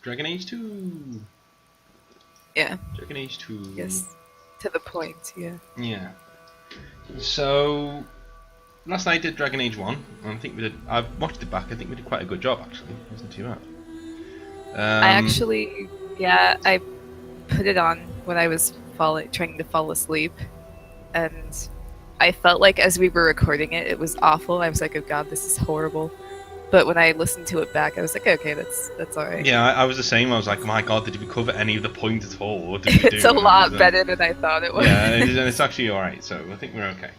Dragon Age 2. Yeah. Dragon Age 2. Yes. To the point. Yeah. Yeah. So last night I did Dragon Age 1, and I think we did. I watched it back. I think we did quite a good job actually. It wasn't too bad. I actually, I put it on when I was trying to fall asleep, and I felt like as we were recording it, it was awful. I was like, oh god, this is horrible. But when I listened to it back, I was like, okay, that's all right. Yeah, I was the same. I was like, my god, did we cover any of the points at all? What did we do? It's a lot better than I thought it was. Yeah, and it's actually alright, so I think we're okay.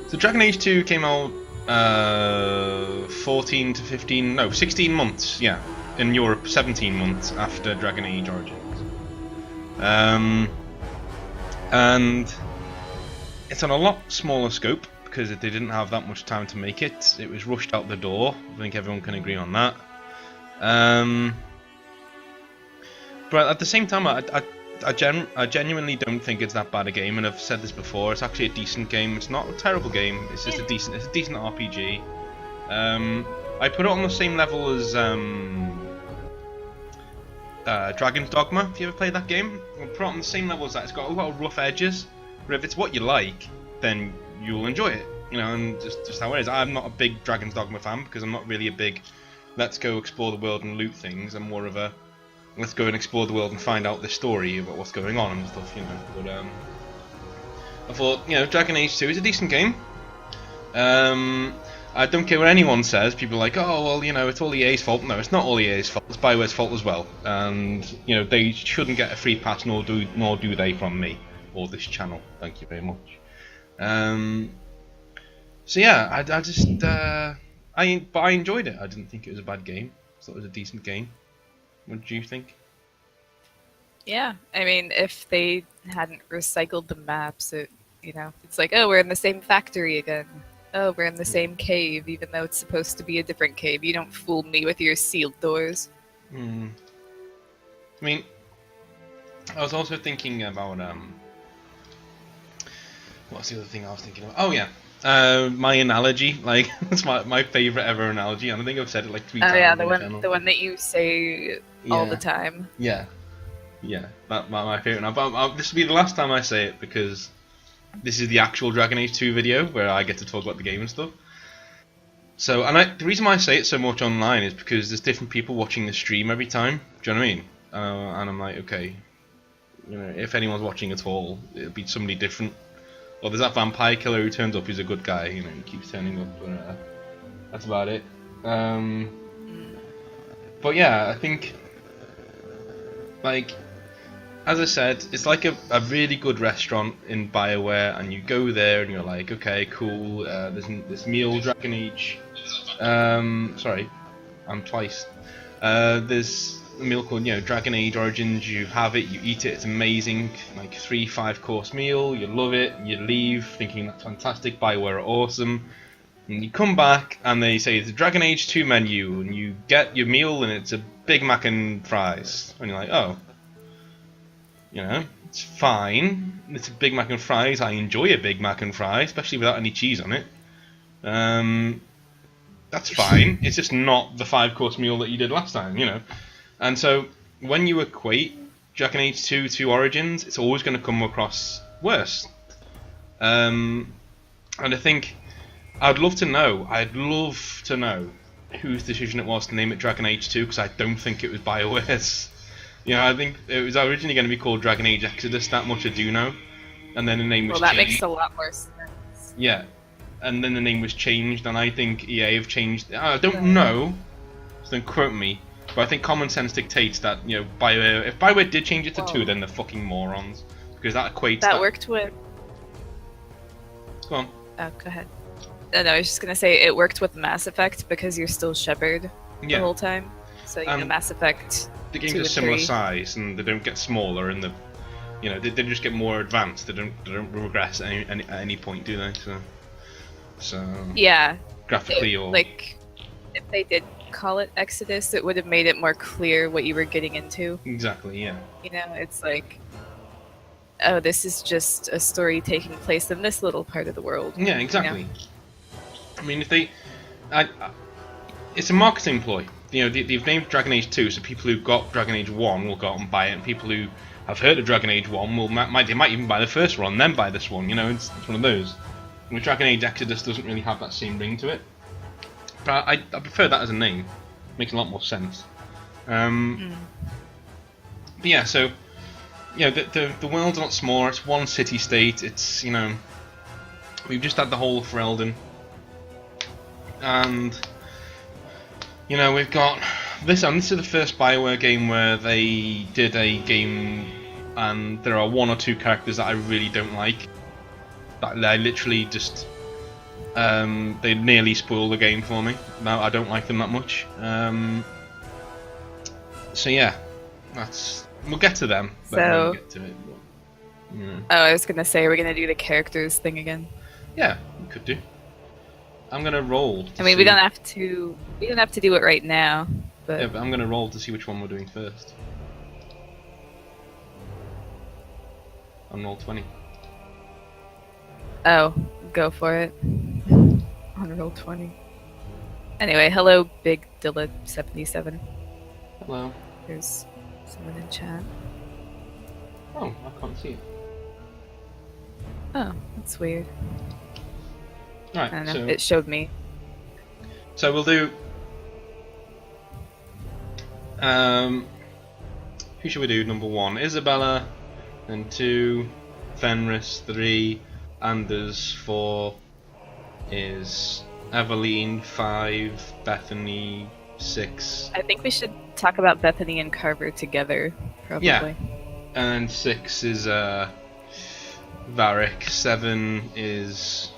So Dragon Age 2 came out 14 to 15, no, 16 months, yeah, in Europe, 17 months after Dragon Age Origins. And it's on a lot smaller scope, because they didn't have that much time to make it. It was rushed out the door. I think everyone can agree on that. But at the same time, I genuinely don't think it's that bad a game, and I've said this before. It's actually a decent game. It's not a terrible game. It's just a decent RPG. I put it on the same level as Dragon's Dogma. If you ever played that game, I put it on the same level as that. It's got a lot of rough edges, but if it's what you like, then you'll enjoy it, you know, and just how it is. I'm not a big Dragon's Dogma fan because I'm not really a big let's go explore the world and loot things. I'm more of a let's go and explore the world and find out the story about what's going on and stuff, you know. But I thought, you know, Dragon Age 2 is a decent game. I don't care what anyone says. People are like, oh well, you know, it's all EA's fault. No, it's not all EA's fault. It's BioWare's fault as well. And you know, they shouldn't get a free pass, nor do they from me or this channel. Thank you very much. So yeah, I enjoyed it. I didn't think it was a bad game. I thought it was a decent game. What did you think? Yeah, I mean, if they hadn't recycled the maps, it's like, oh, we're in the same factory again. Oh, we're in the same cave, even though it's supposed to be a different cave. You don't fool me with your sealed doors. I mean, I was also thinking about what's the other thing I was thinking about? Oh yeah, my analogy. Like it's my favorite ever analogy, and I think I've said it like 3 times. Oh yeah, the one that you say all the time. Yeah, that's my favorite. Now, but this will be the last time I say it because this is the actual Dragon Age 2 video where I get to talk about the game and stuff. So, and the reason why I say it so much online is because there's different people watching the stream every time. Do you know what I mean? And I'm like, okay, you know, if anyone's watching at all, it'll be somebody different. Well, there's that vampire killer who turns up, who's a good guy, you know, he keeps turning up, but that's about it. But yeah, I think, like, as I said, it's like a really good restaurant in BioWare, and you go there and you're like, okay, cool, there's this meal, Dragon Age, sorry, I'm twice, there's a meal called, you know, Dragon Age Origins. You have it, you eat it, it's amazing, like 3-5 course meal, you love it, you leave thinking that's fantastic, BioWare are awesome, and you come back and they say it's a Dragon Age 2 menu, and you get your meal and it's a Big Mac and fries, and you're like, oh, you know, it's fine, it's a Big Mac and fries, I enjoy a Big Mac and fries, especially without any cheese on it. That's fine, it's just not the 5-course meal that you did last time, you know. And so, when you equate Dragon Age 2 to Origins, it's always going to come across worse. And I think, I'd love to know whose decision it was to name it Dragon Age 2, because I don't think it was BioWare's. You know, I think it was originally going to be called Dragon Age Exodus, that much I do know. And then the name was changed. Well, that makes a lot more sense. Yeah. And then the name was changed, and I think EA have changed. I don't know, so don't quote me. But I think common sense dictates that, you know, BioWare, if BioWare did change it to 2, then they're fucking morons. Because that equates that worked with... Go on. Oh, go ahead. No, I was just going to say, it worked with Mass Effect because you're still Shepard the whole time. So, you know, Mass Effect the games are similar size, and they don't get smaller, and they just get more advanced. They don't regress at any point, do they? So yeah. Graphically like, if they did call it Exodus, it would have made it more clear what you were getting into. Exactly, yeah. You know, it's like, oh, this is just a story taking place in this little part of the world. Yeah, exactly. You know? I mean, if they... it's a marketing ploy. they've named Dragon Age 2, so people who got Dragon Age 1 will go out and buy it, and people who have heard of Dragon Age 1 they might even buy the first one and then buy this one. It's one of those. With Dragon Age Exodus doesn't really have that same ring to it, but I prefer that as a name. Makes a lot more sense. But yeah, so the world's a lot smaller. It's one city-state. It's we've just had the whole Ferelden, and we've got this. And this is the first BioWare game where they did a game, and there are one or two characters that I really don't like. That I literally just they nearly spoiled the game for me. Now I don't like them that much. So yeah, we'll get to them. So, we'll get to it, oh, I was gonna say, we're gonna do the characters thing again. Yeah, we could do. I'm gonna roll. I mean, we don't have to do it right now, but yeah, but I'm gonna roll to see which one we're doing first. On roll 20. Oh, go for it. On roll 20. Anyway, hello, Big Dilla 77. Hello. There's someone in chat. Oh, I can't see it. Oh, that's weird. Right, I don't know. so It showed me. So we'll do. Who should we do? Number 1, Isabella. Then 2, Fenris. 3, Anders. 4 is Evelyn. 5, Bethany. 6. I think we should talk about Bethany and Carver together, probably. Yeah. And 6 is Varric. 7 is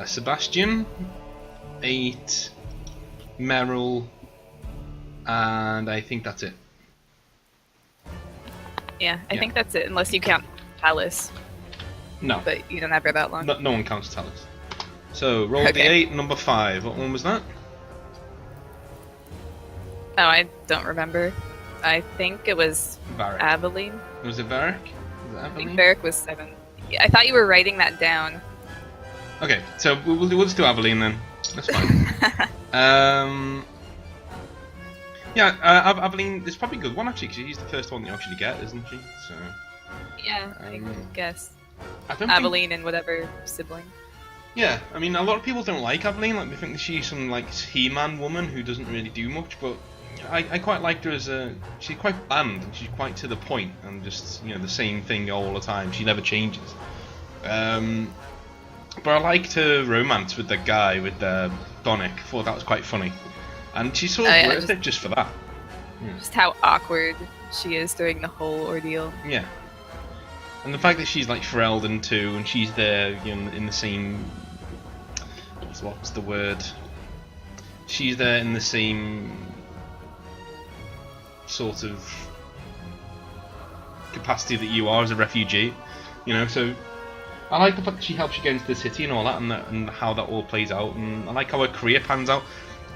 Sebastian. 8, Meryl. And I think that's it. Yeah, I think that's it, unless you count Talus. No. But you don't have her that long. No one counts Talus. So, roll Okay. the 8, number 5. What one was that? Oh, I don't remember. I think it was Varric. Aveline. Was it Varric? Was it I think Aveline? Varric was 7. Yeah, I thought you were writing that down. Okay, so we'll just do Aveline then. That's fine. Yeah, Aveline is probably a good one actually, because she's the first one that you actually get, isn't she? So. Yeah, I guess. I don't Aveline and whatever sibling. Yeah, I mean, a lot of people don't like Aveline. Like, they think that she's some like He-Man woman who doesn't really do much. But I quite liked her as she's quite bland and she's quite to the point and just the same thing all the time. She never changes. But I liked her romance with the guy with Donick. Thought that was quite funny, and she's sort of worth it just for that. Just how awkward she is during the whole ordeal. Yeah. And the fact that she's like Ferelden too, and she's there, in the same. What's the word? She's there in the same sort of capacity that you are as a refugee, So I like the fact that she helps you get into the city and all that, and how that all plays out, and I like how her career pans out.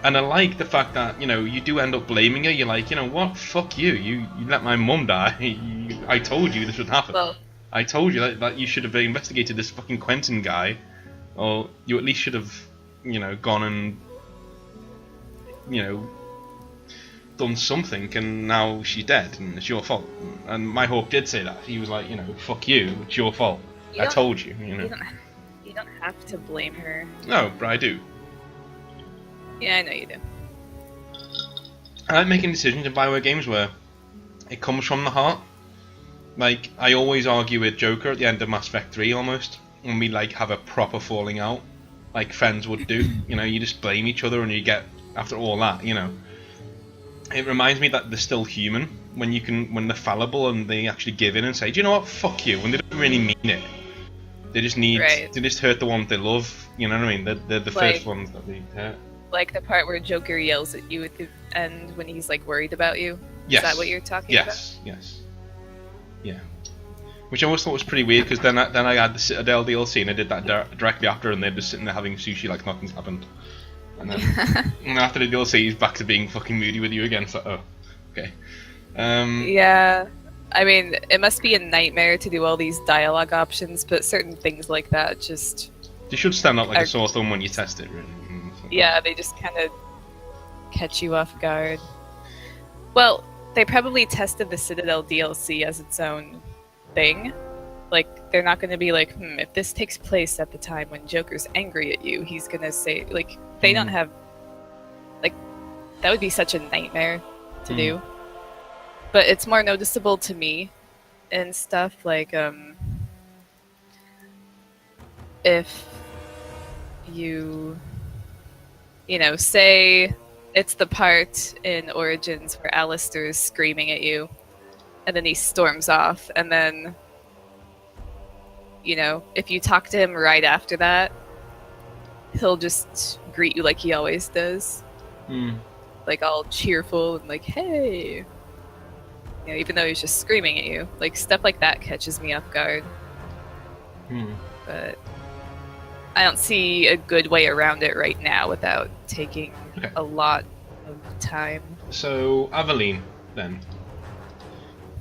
And I like the fact that, you do end up blaming her. You're like, what? Fuck you. You let my mum die. I told you this would happen. Well, I told you that you should have investigated this fucking Quentin guy, or you at least should have, gone and, done something, and now she's dead, and it's your fault. And my Hawk did say that. He was like, fuck you, it's your fault. I told you, You don't have to blame her. No, but I do. Yeah, I know you do. I like making decisions in BioWare games where it comes from the heart. Like, I always argue with Joker at the end of Mass Effect 3 almost, when we have a proper falling out, like friends would do. You just blame each other, and you get, after all that, It reminds me that they're still human, when they're fallible and they actually give in and say, do you know what, fuck you, when they don't really mean it. They just they just hurt the ones they love, you know what I mean? They're the first ones that they hurt. Like the part where Joker yells at you at the end when he's worried about you? Yes. Is that what you're talking about? Yes. Yeah. Which I always thought was pretty weird, because then I had the Citadel DLC and I did that directly after, and they're just sitting there having sushi like nothing's happened. And then and after the DLC, he's back to being fucking moody with you again. So, oh, okay. Yeah. I mean, it must be a nightmare to do all these dialogue options, but certain things like that just... You should stand up like a sore thumb when you test it, really. Yeah, they just kind of catch you off guard. Well, they probably tested the Citadel DLC as its own thing. Like, they're not going to be like, if this takes place at the time when Joker's angry at you, he's going to say, like, they don't have, like, that would be such a nightmare to do. But it's more noticeable to me and stuff, like, if you know, say it's the part in Origins where Alistair's screaming at you, and then he storms off, and then, you know, if you talk to him right after that, he'll just greet you like he always does. Like, all cheerful and like, hey! You know, even though he's just screaming at you. Like, stuff like that catches me off guard. But I don't see a good way around it right now without taking a lot of time. So, Aveline, then.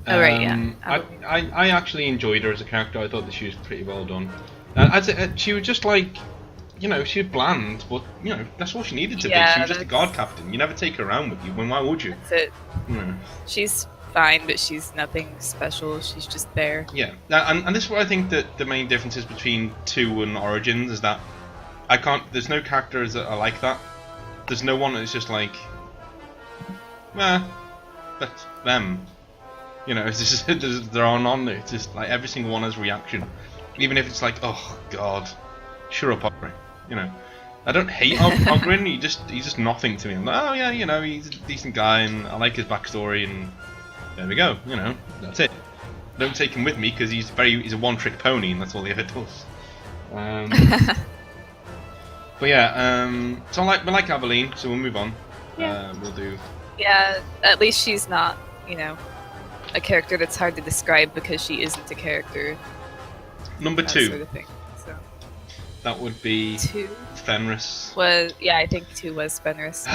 Right, yeah. I actually enjoyed her as a character. I thought that she was pretty well done. She was just like, you know, she was bland, but, you know, that's all she needed to be. She was just a guard captain. You never take her around with you. Why would you? That's it. She's fine, but she's nothing special. She's just there. Yeah, and this is what I think that the main difference is between 2 and Origins, is that there's no characters that are like that. There's no one that's just like, that's them. You know, it's just, they're on. It's just like every single one has reaction. Even if it's like, oh god, shut up, Ogren. You know, I don't hate Ogren. He's just nothing to me. I'm like, oh yeah, you know, he's a decent guy, and I like his backstory, and there we go. You know, that's it. Don't take him with me because he's a one-trick pony, and that's all he ever does. But yeah, so we like Aveline, so we'll move on. Yeah. We'll do. Yeah, at least she's not, you know, a character that's hard to describe because she isn't a character. Number 2. Sort of thing, so. That would be 2. Fenris. Yeah, I think 2 was Fenris.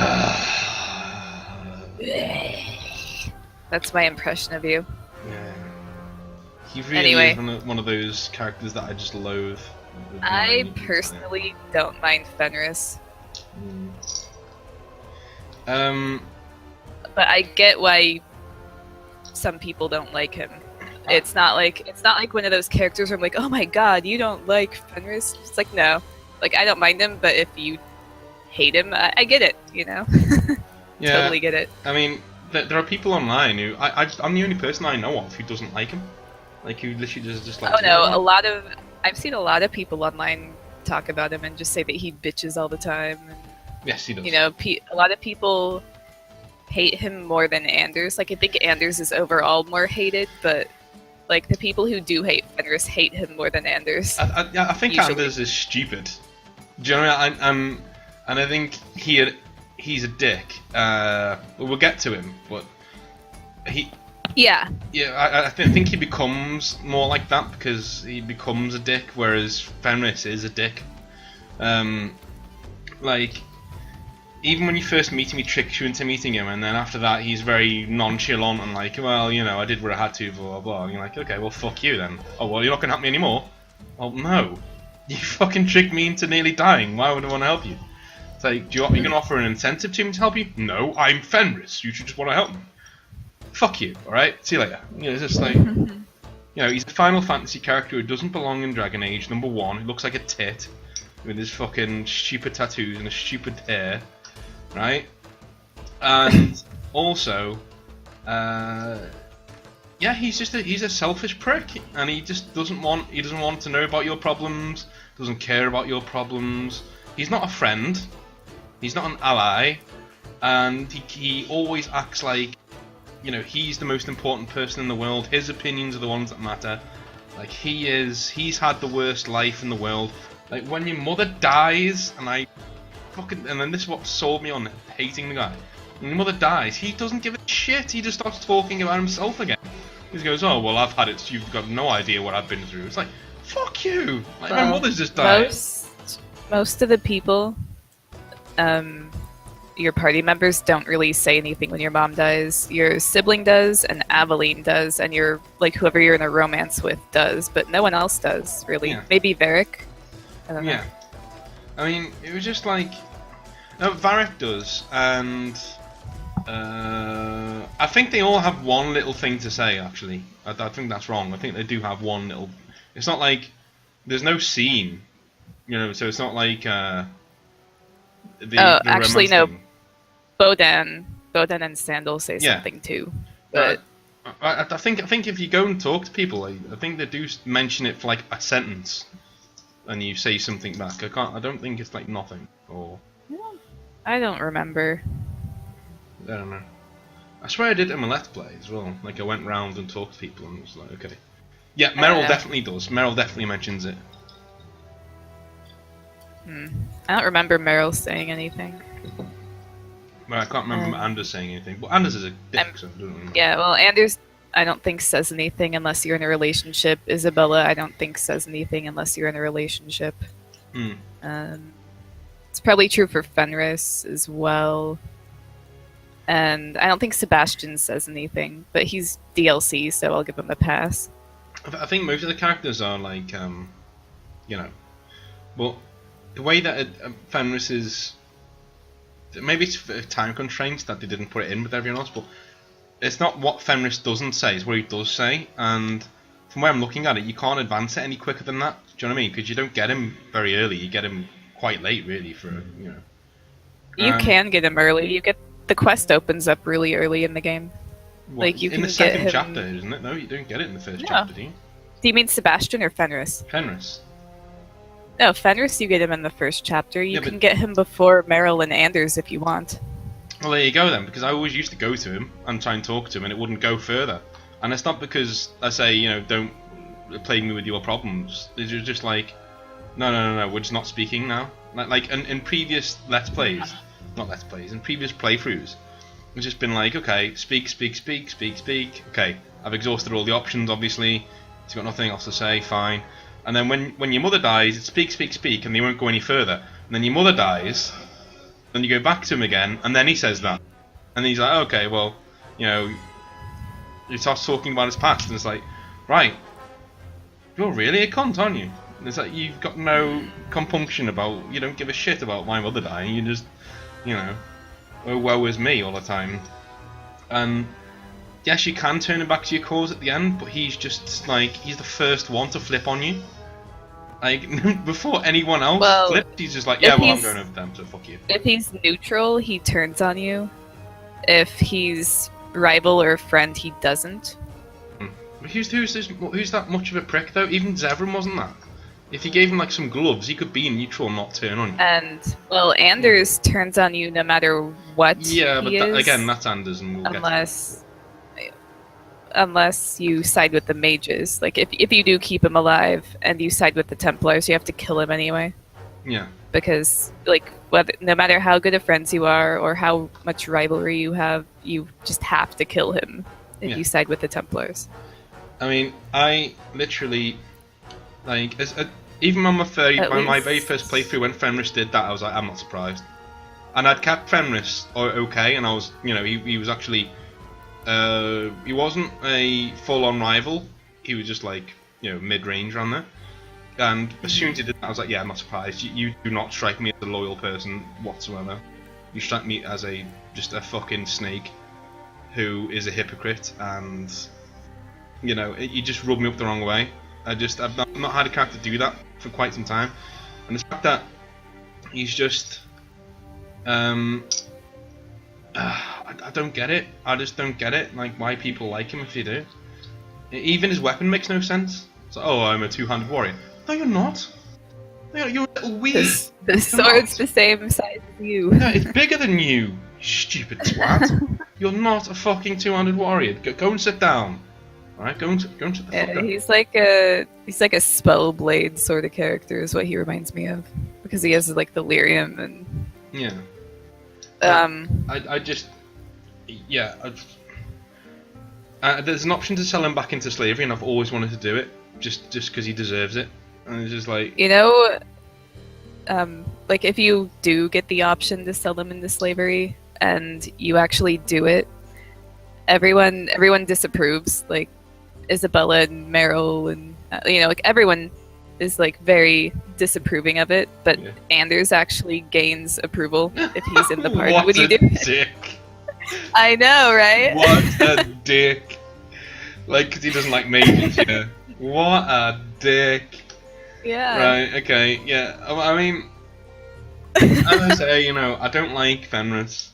That's my impression of you. Yeah. He really is one of those characters that I just loathe. I personally don't mind Fenris. But I get why some people don't like him. It's not like one of those characters where I'm like, oh my god, you don't like Fenris? It's like, no. Like, I don't mind him, but if you hate him, I get it, you know? Yeah, totally get it. I mean, there are people online who... I'm the only person I know of who doesn't like him. Like, who literally just like... Oh no, I've seen a lot of people online talk about him and just say that he bitches all the time. And, yes, he does. You know, a lot of people hate him more than Anders. Like, I think Anders is overall more hated, but like the people who do hate Fenris hate him more than Anders. I think usually. Anders is stupid. Do you know what I mean? And I think he's a dick. We'll get to him, but Yeah, I think he becomes more like that because he becomes a dick, whereas Fenris is a dick. Like, even when you first meet him, he tricks you into meeting him, and then after that, he's very nonchalant and like, well, you know, I did what I had to, blah, blah, blah. And you're like, okay, well, fuck you then. Oh, well, you're not going to help me anymore? Well, no. You fucking tricked me into nearly dying. Why would I want to help you? It's like, are you going to offer an incentive to me to help you? No, I'm Fenris. You should just want to help me. Fuck you, alright? See you later. You know, it's just like... You know, he's a Final Fantasy character who doesn't belong in Dragon Age, number 1. He looks like a tit. With his fucking stupid tattoos and his stupid hair. Right? And also... yeah, he's a selfish prick. And he just doesn't want to know about your problems. Doesn't care about your problems. He's not a friend. He's not an ally. And he always acts like... You know, he's the most important person in the world. His opinions are the ones that matter. Like, he's had the worst life in the world. Like, when your mother dies, and then this is what sold me on hating the guy. When your mother dies, he doesn't give a shit. He just starts talking about himself again. He just goes, oh, well, I've had it. You've got no idea what I've been through. It's like, fuck you. Like, my mother's just died. Most of the people, your party members don't really say anything when your mom dies. Your sibling does, and Aveline does, and your whoever you're in a romance with does, but no one else does, really. Yeah. Maybe Varric. I don't know. Yeah. I mean, it was just like... Varric does, and I think they all have one little thing to say. Actually, I think that's wrong. I think they do have one little. It's not like there's no scene, so it's not like the actually, romance no. thing. Bodan and Sandal say something too, but I think if you go and talk to people, I think they do mention it for like a sentence, and you say something back. I don't think it's like nothing or. I don't remember. I don't know. I swear I did it in my Let's Play as well. Like I went round and talked to people and was like, okay. Yeah, Meryl definitely does. Meryl definitely mentions it. I don't remember Meryl saying anything. Well, I can't remember Anders saying anything. But Anders is a dick, so I don't remember. Yeah, well, Anders, I don't think says anything unless you're in a relationship. Isabella, I don't think says anything unless you're in a relationship. It's probably true for Fenris as well. And I don't think Sebastian says anything, but he's DLC, so I'll give him a pass. I think most of the characters are like, well, the way that Fenris is, maybe it's for time constraints that they didn't put it in with everyone else, but it's not what Fenris doesn't say, it's what he does say, and from where I'm looking at it, you can't advance it any quicker than that. Do you know what I mean? Because you don't get him very early, you get him quite late, really, for. You can get him early. The quest opens up really early in the game. What, like you in can the second get him... chapter, isn't it? No, you don't get it in the first chapter, do you? Do you mean Sebastian or Fenris? Fenris. No, Fenris you get him in the first chapter. You can get him before Meryl and Anders if you want. Well, there you go then, because I always used to go to him and try and talk to him, and it wouldn't go further. And it's not because I say, don't plague me with your problems. It's just like, no, we're just not speaking now. Like in previous Let's Plays, in previous playthroughs, it's just been like, okay, speak. Okay, I've exhausted all the options, obviously. He's got nothing else to say, fine. And then when your mother dies, it's speak, and they won't go any further. And then your mother dies, then you go back to him again, and then he says that. And he's like, okay, well, he starts talking about his past, and it's like, right, you're really a cunt, aren't you? And it's like, you've got no compunction about, you don't give a shit about my mother dying, you just, oh, woe is me all the time. And yes, you can turn him back to your cause at the end, but he's just like, he's the first one to flip on you. Like, before anyone else flipped, he's just like, yeah, well, I'm going over them, so fuck you. If he's neutral, he turns on you. If he's rival or friend, he doesn't. Who's that much of a prick, though? Even Zevran wasn't that. If you gave him, like, some gloves, he could be in neutral and not turn on you. And, well, Anders turns on you no matter what again, that's Anders, and we'll unless you side with the mages. Like, if you do keep him alive and you side with the Templars, you have to kill him anyway. Yeah. Because, like, no matter how good of friends you are or how much rivalry you have, you just have to kill him if you side with the Templars. I mean, I literally, like, even on my very first playthrough when Fenris did that, I was like, I'm not surprised. And I'd kept Fenris okay, and I was, he was actually... he wasn't a full-on rival. He was just like, mid-range around there. And as soon as he did that, I was like, yeah, I'm not surprised. You do not strike me as a loyal person whatsoever. You strike me as just a fucking snake who is a hypocrite, and you just rub me up the wrong way. I've not had a character do that for quite some time, and the fact that he's just I don't get it. I just don't get it. Like, why people like him if you do. Even his weapon makes no sense. It's like, oh, I'm a two-handed warrior. No, you're not. You're a little weed. The sword's the same size as you. Yeah, it's bigger than you stupid twat. You're not a fucking two-handed warrior. Go and sit down. Alright, go and sit the fuck down. He's like a Spellblade sort of character is what he reminds me of. Because he has, like, the lyrium and... Yeah. There's an option to sell him back into slavery, and I've always wanted to do it, just because he deserves it. And it's just like, like, if you do get the option to sell him into slavery, and you actually do it, everyone disapproves. Like Isabella and Meryl, and like everyone is like very disapproving of it, but Yeah. Anders actually gains approval if he's in the party What when you a do it. dick. I know, right? What a dick. Like, 'cause he doesn't like mages, yeah. What a dick. Yeah. Right, okay, yeah. I mean, as I say, you know, I don't like Fenris.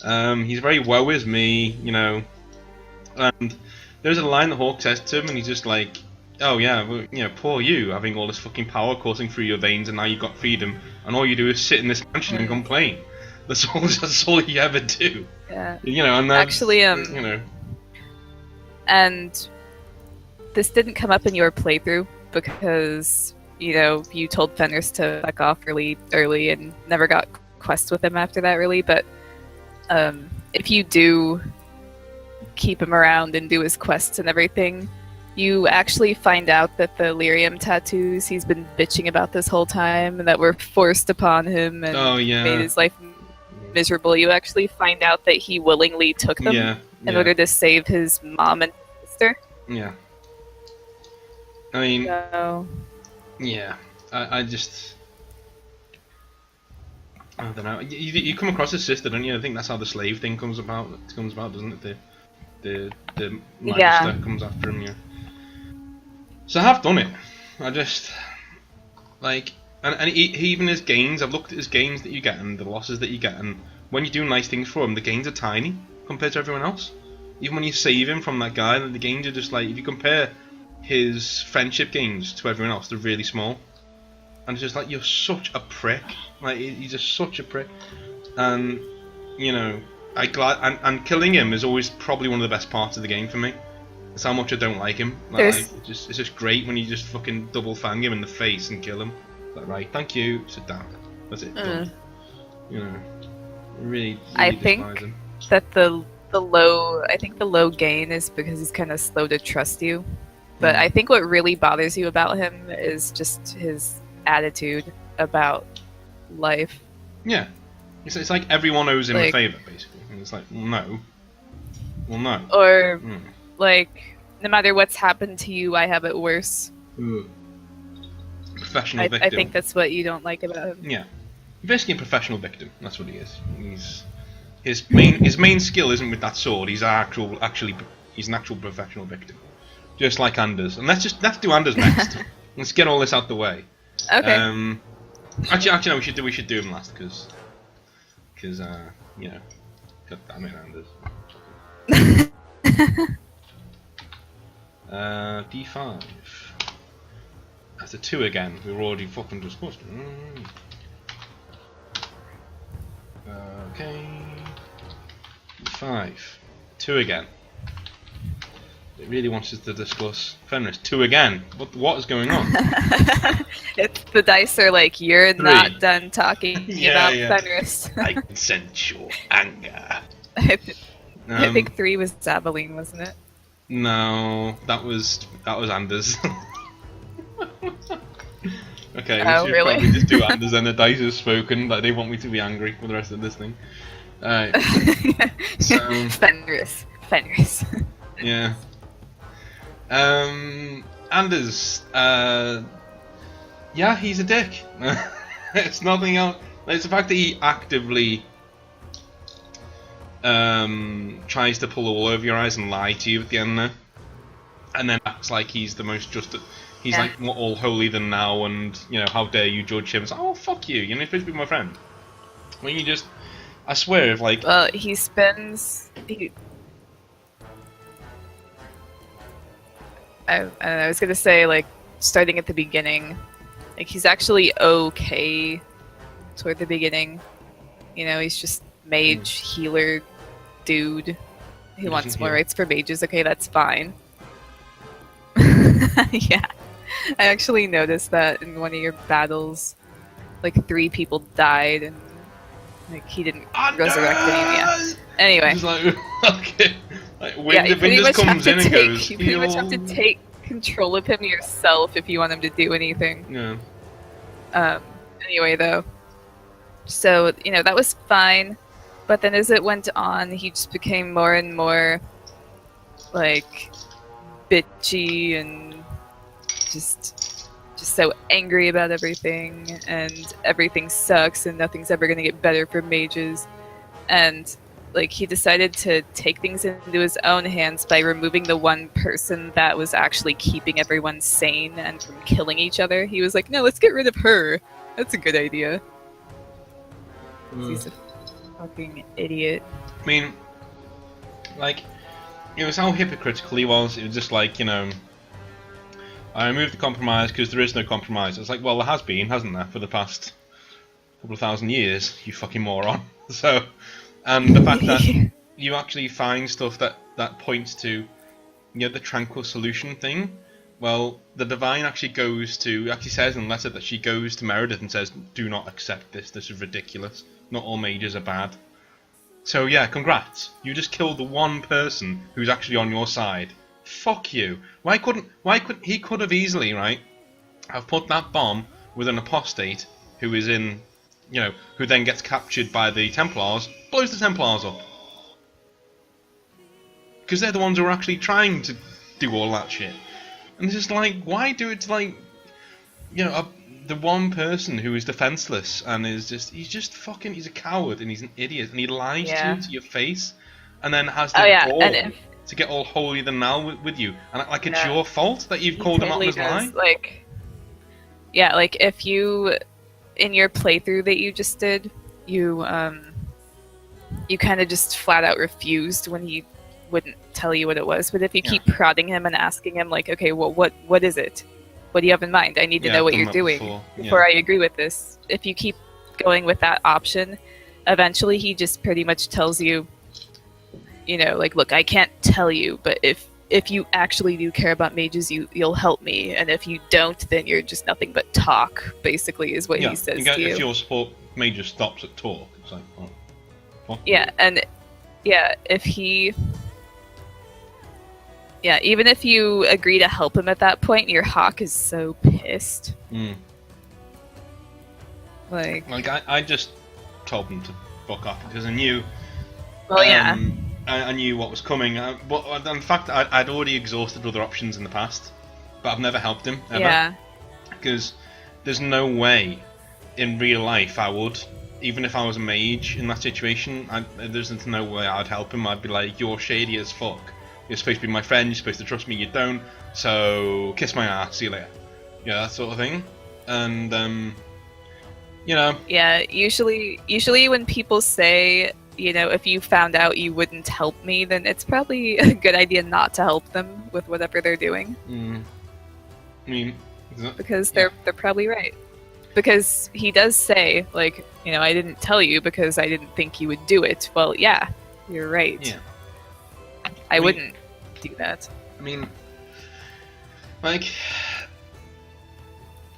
He's very woe is me, you know. And there's a line that Hawk says to him, and he's just like, oh yeah, well, you know, poor you, having all this fucking power coursing through your veins, and now you've got freedom, and all you do is sit in this mansion and complain. That's all you ever do. Yeah. You know, and that's, Actually, you know. And this didn't come up in your playthrough because, you know, you told Fenris to fuck off really early and never got quests with him after that, really. But if you do keep him around and do his quests and everything, you actually find out that the lyrium tattoos he's been bitching about this whole time and that were forced upon him and Oh, yeah. made his life miserable, you actually find out that he willingly took them Yeah. in order to save his mom and sister. Yeah. I mean, So, yeah. I just. I don't know. You come across his sister, don't you? I think that's how the slave thing comes about. Doesn't it? The magister Yeah. comes after him. Yeah. So I have done it. I just like, and even his gains. I've looked at his gains that you get and the losses that you get, and when you do nice things for him, the gains are tiny compared to everyone else. Even when you save him from that guy, the gains are just like, if you compare his friendship gains to everyone else, they're really small. And it's just like, you're such a prick. Like, he's just such a prick. And, you know, and killing him is always probably one of the best parts of the game for me. It's how much I don't like him. Like, it's just great when you just fucking double fang him in the face and kill him. Like, right, thank you, sit down. That's it, done. You know, really I despise think him. that the low gain is because he's kind of slow to trust you. But I think what really bothers you about him is just his attitude about life. Yeah. It's like everyone owes him a Like- favour, basically. And it's like, well, no. Well, no. Or, Mm. like, no matter what's happened to you, I have it worse. Professional I victim. think that's what you don't like about him. Yeah. Basically a professional victim. That's what he is. His main skill isn't with that sword. He's an actual professional victim. Just like Anders. And let's do Anders next. Let's get all this out the way. Okay. Actually, no. We should do him last because you know, God damn it, Anders. D5. That's a 2 again. We were already fucking discussed. Okay. D5. 2 again. It really wants us to discuss Fenris. 2 again. What is going on? It's the dice are like, you're 3. not done talking Yeah, about yeah. Fenris. I can sense your anger. I Um, think 3 was Zabeline, wasn't it? No, that was Anders. Okay, Oh, we should really? probably just do Anders and the dice has spoken. Like, they want me to be angry for the rest of this thing. Alright, so Fenris. yeah. Anders, yeah, he's a dick. It's nothing else. It's the fact that he actively tries to pull the wool over your eyes and lie to you at the end there, and then acts like he's the most just. He's Yeah. like more all holy than now, and you know, how dare you judge him? It's like, oh, fuck you! You're supposed to be my friend. When you just, I swear, if like, Well, he spends. I was gonna say, like, starting at the beginning, like, he's actually okay toward the beginning. You know, he's just mage, healer, dude. He wants doesn't more heal. rights for mages. Okay, that's fine. Yeah. I actually noticed that in one of your battles, like, 3 people died and, like, he didn't resurrect any. Yeah. Anyway. It's like, okay, like when Yeah, the you pretty Windows much have comes to in and take. goes, You pretty much have to "Heal." take control of him yourself if you want him to do anything. Yeah. Anyway, though, so you know that was fine, but then as it went on, he just became more and more like bitchy and just just so angry about everything, and everything sucks, and nothing's ever going to get better for mages. And like he decided to take things into his own hands by removing the one person that was actually keeping everyone sane and from killing each other. He was like, no, let's get rid of her. That's a good idea. He's a fucking idiot. I mean, like, it was how hypocritical he was. It was just like, you know, I removed the compromise because there is no compromise. It's like, well, there has been, hasn't there, for the past couple of thousand years, you fucking moron. So, and the fact that you actually find stuff that points to, you know, the tranquil solution thing. Well, the Divine actually says in the letter that she goes to Meredith and says, do not accept this. This is ridiculous. Not all mages are bad. So yeah, congrats. You just killed the one person who's actually on your side. Fuck you. He could have easily, right, have put that bomb with an apostate who is in, you know, who then gets captured by the Templars, blows the Templars up. Because they're the ones who are actually trying to do all that shit. And it's just like, why do it to, like, you know, the one person who is defenseless and he's a coward and he's an idiot and he lies to your face and then has the gall to get all holier than thou with you. And like it's your fault that you've called him out on his lie? Like, if you, in your playthrough that you just did, you kind of just flat out refused when he wouldn't tell you what it was. But if you keep prodding him and asking him, like, okay, well, what is it? What do you have in mind? I need to know what you're doing before I agree with this. If you keep going with that option, eventually he just pretty much tells you, you know, like, look, I can't tell you, but if you actually do care about mages, you'll help me, and if you don't, then you're just nothing but talk, basically, is what he says to you. If your support mage just stops at talk, it's like, oh, what? Yeah, and if he... Yeah, even if you agree to help him at that point, your hawk is so pissed. Like I just told him to fuck off because I knew. Well, I knew what was coming. But in fact, I'd already exhausted other options in the past, but I've never helped him ever. Yeah. Because there's no way in real life I would, even if I was a mage in that situation. There's no way I'd help him. I'd be like, you're shady as fuck. You're supposed to be my friend, you're supposed to trust me, you don't, so kiss my ass, see you later. Yeah, that sort of thing. And, you know... Yeah, usually when people say, you know, if you found out you wouldn't help me, then it's probably a good idea not to help them with whatever they're doing. I mean... Because they're probably right. Because he does say, like, you know, I didn't tell you because I didn't think you would do it. Well, yeah, you're right. Yeah. I wouldn't do that. I mean, like,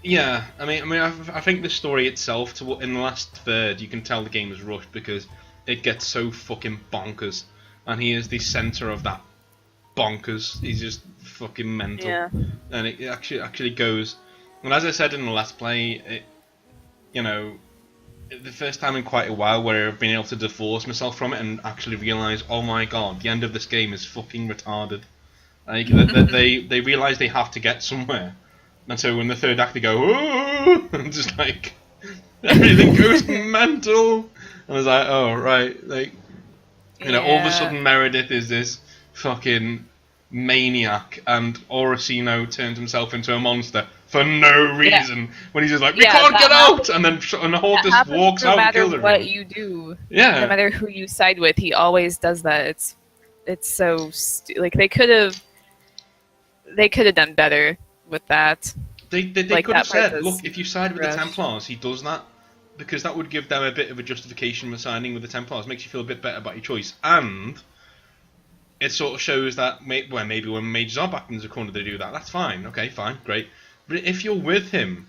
yeah. I mean, I think the story itself, in the last third, you can tell the game is rushed because it gets so fucking bonkers, and he is the center of that bonkers. He's just fucking mental, and it actually goes. And as I said in the last play, you know. The first time in quite a while where I've been able to divorce myself from it and actually realise, oh my god, the end of this game is fucking retarded. Like, they realise they have to get somewhere. And so in the third act they go, oh! And just like, everything goes mental. And I was like, oh, right. Like, you know, all of a sudden Meredith is this fucking maniac and Orsino turns himself into a monster. For no reason, when he's just like, we can't get out, and then the Hawk just walks out and kills everyone. No matter what you do, no matter who you side with, he always does that. It's so like they could have done better with that. They could have said, look, if you side with the Templars, he does that because that would give them a bit of a justification for siding with the Templars. Makes you feel a bit better about your choice, and it sort of shows that maybe when mages are back in the corner, they do that. That's fine. Okay, fine, great. But if you're with him,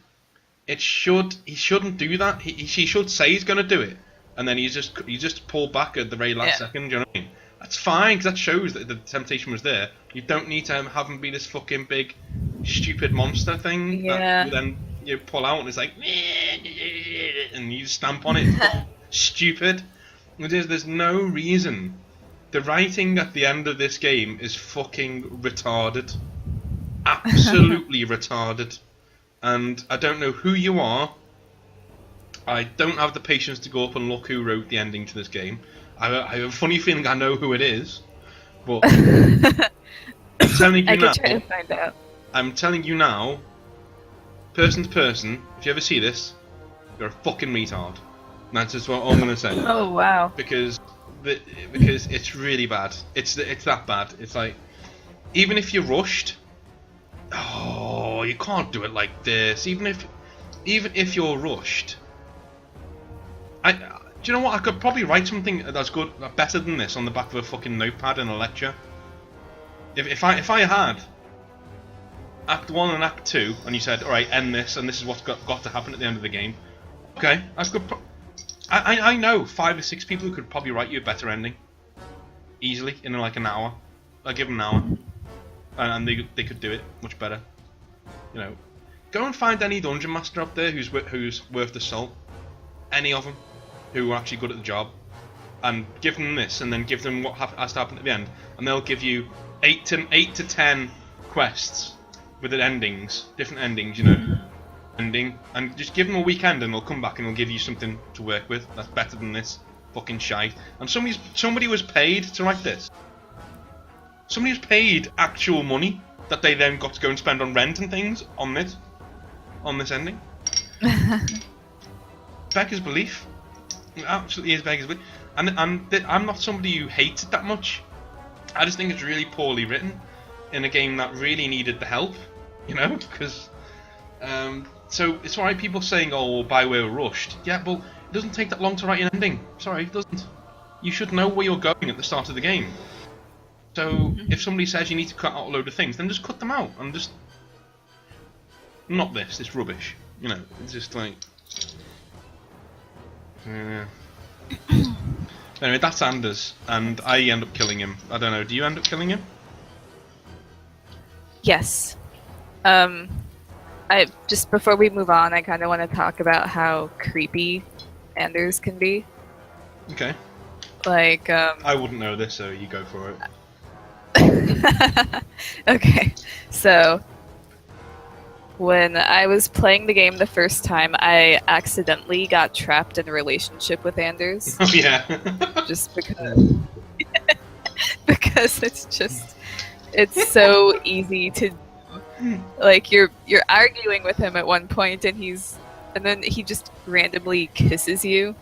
he shouldn't do that. He should say he's going to do it, and then you just pull back at the very last second. Do you know what I mean? That's fine because that shows that the temptation was there. You don't need to have him be this fucking big, stupid monster thing that you then you pull out and it's like, and you stamp on it. Stupid. There's no reason. The writing at the end of this game is fucking retarded. Absolutely retarded. and I don't know who you are. I don't have the patience to go up and look who wrote the ending to this game. I have a funny feeling I know who it is, but I'm telling you I now. can try to find out. I'm telling you now, person to person, if you ever see this, you're a fucking retard. And that's just what I'm gonna say. Oh wow. Because it's really bad. It's that bad. It's like, even if you're rushed, oh, you can't do it like this. Even if you're rushed, do you know what? I could probably write something that's good, better than this on the back of a fucking notepad in a lecture. If I had Act 1 and Act 2, and you said, all right, end this, and this is what's got to happen at the end of the game. Okay, that's good. I know 5 or 6 people who could probably write you a better ending, easily in like an hour. I give them an hour, and they could do it much better. You know, go and find any dungeon master up there who's worth the salt. Any of them who are actually good at the job, and give them this, and then give them what has to happen at the end, and they'll give you 8 to 10 quests with endings, different endings, you know, ending, and just give them a weekend, and they'll come back and they'll give you something to work with that's better than this fucking shite. And somebody was paid to write this. Somebody was paid actual money that they then got to go and spend on rent and things on this ending. Beggars belief. It absolutely is beggars belief. And I'm not somebody who hates it that much. I just think it's really poorly written in a game that really needed the help, you know, because so it's why people saying, oh, BioWare rushed. Yeah, but it doesn't take that long to write an ending. Sorry, it doesn't. You should know where you're going at the start of the game. So if somebody says you need to cut out a load of things, then just cut them out and just not this. It's rubbish. You know, it's just like. Anyway, that's Anders, and I end up killing him. I don't know. Do you end up killing him? Yes. I just before we move on, I kind of want to talk about how creepy Anders can be. Okay. Like, I wouldn't know this, so you go for it. Okay, so when I was playing the game the first time, I accidentally got trapped in a relationship with Anders. Oh yeah. Just because because it's so easy to, like, you're arguing with him at one point and then he just randomly kisses you,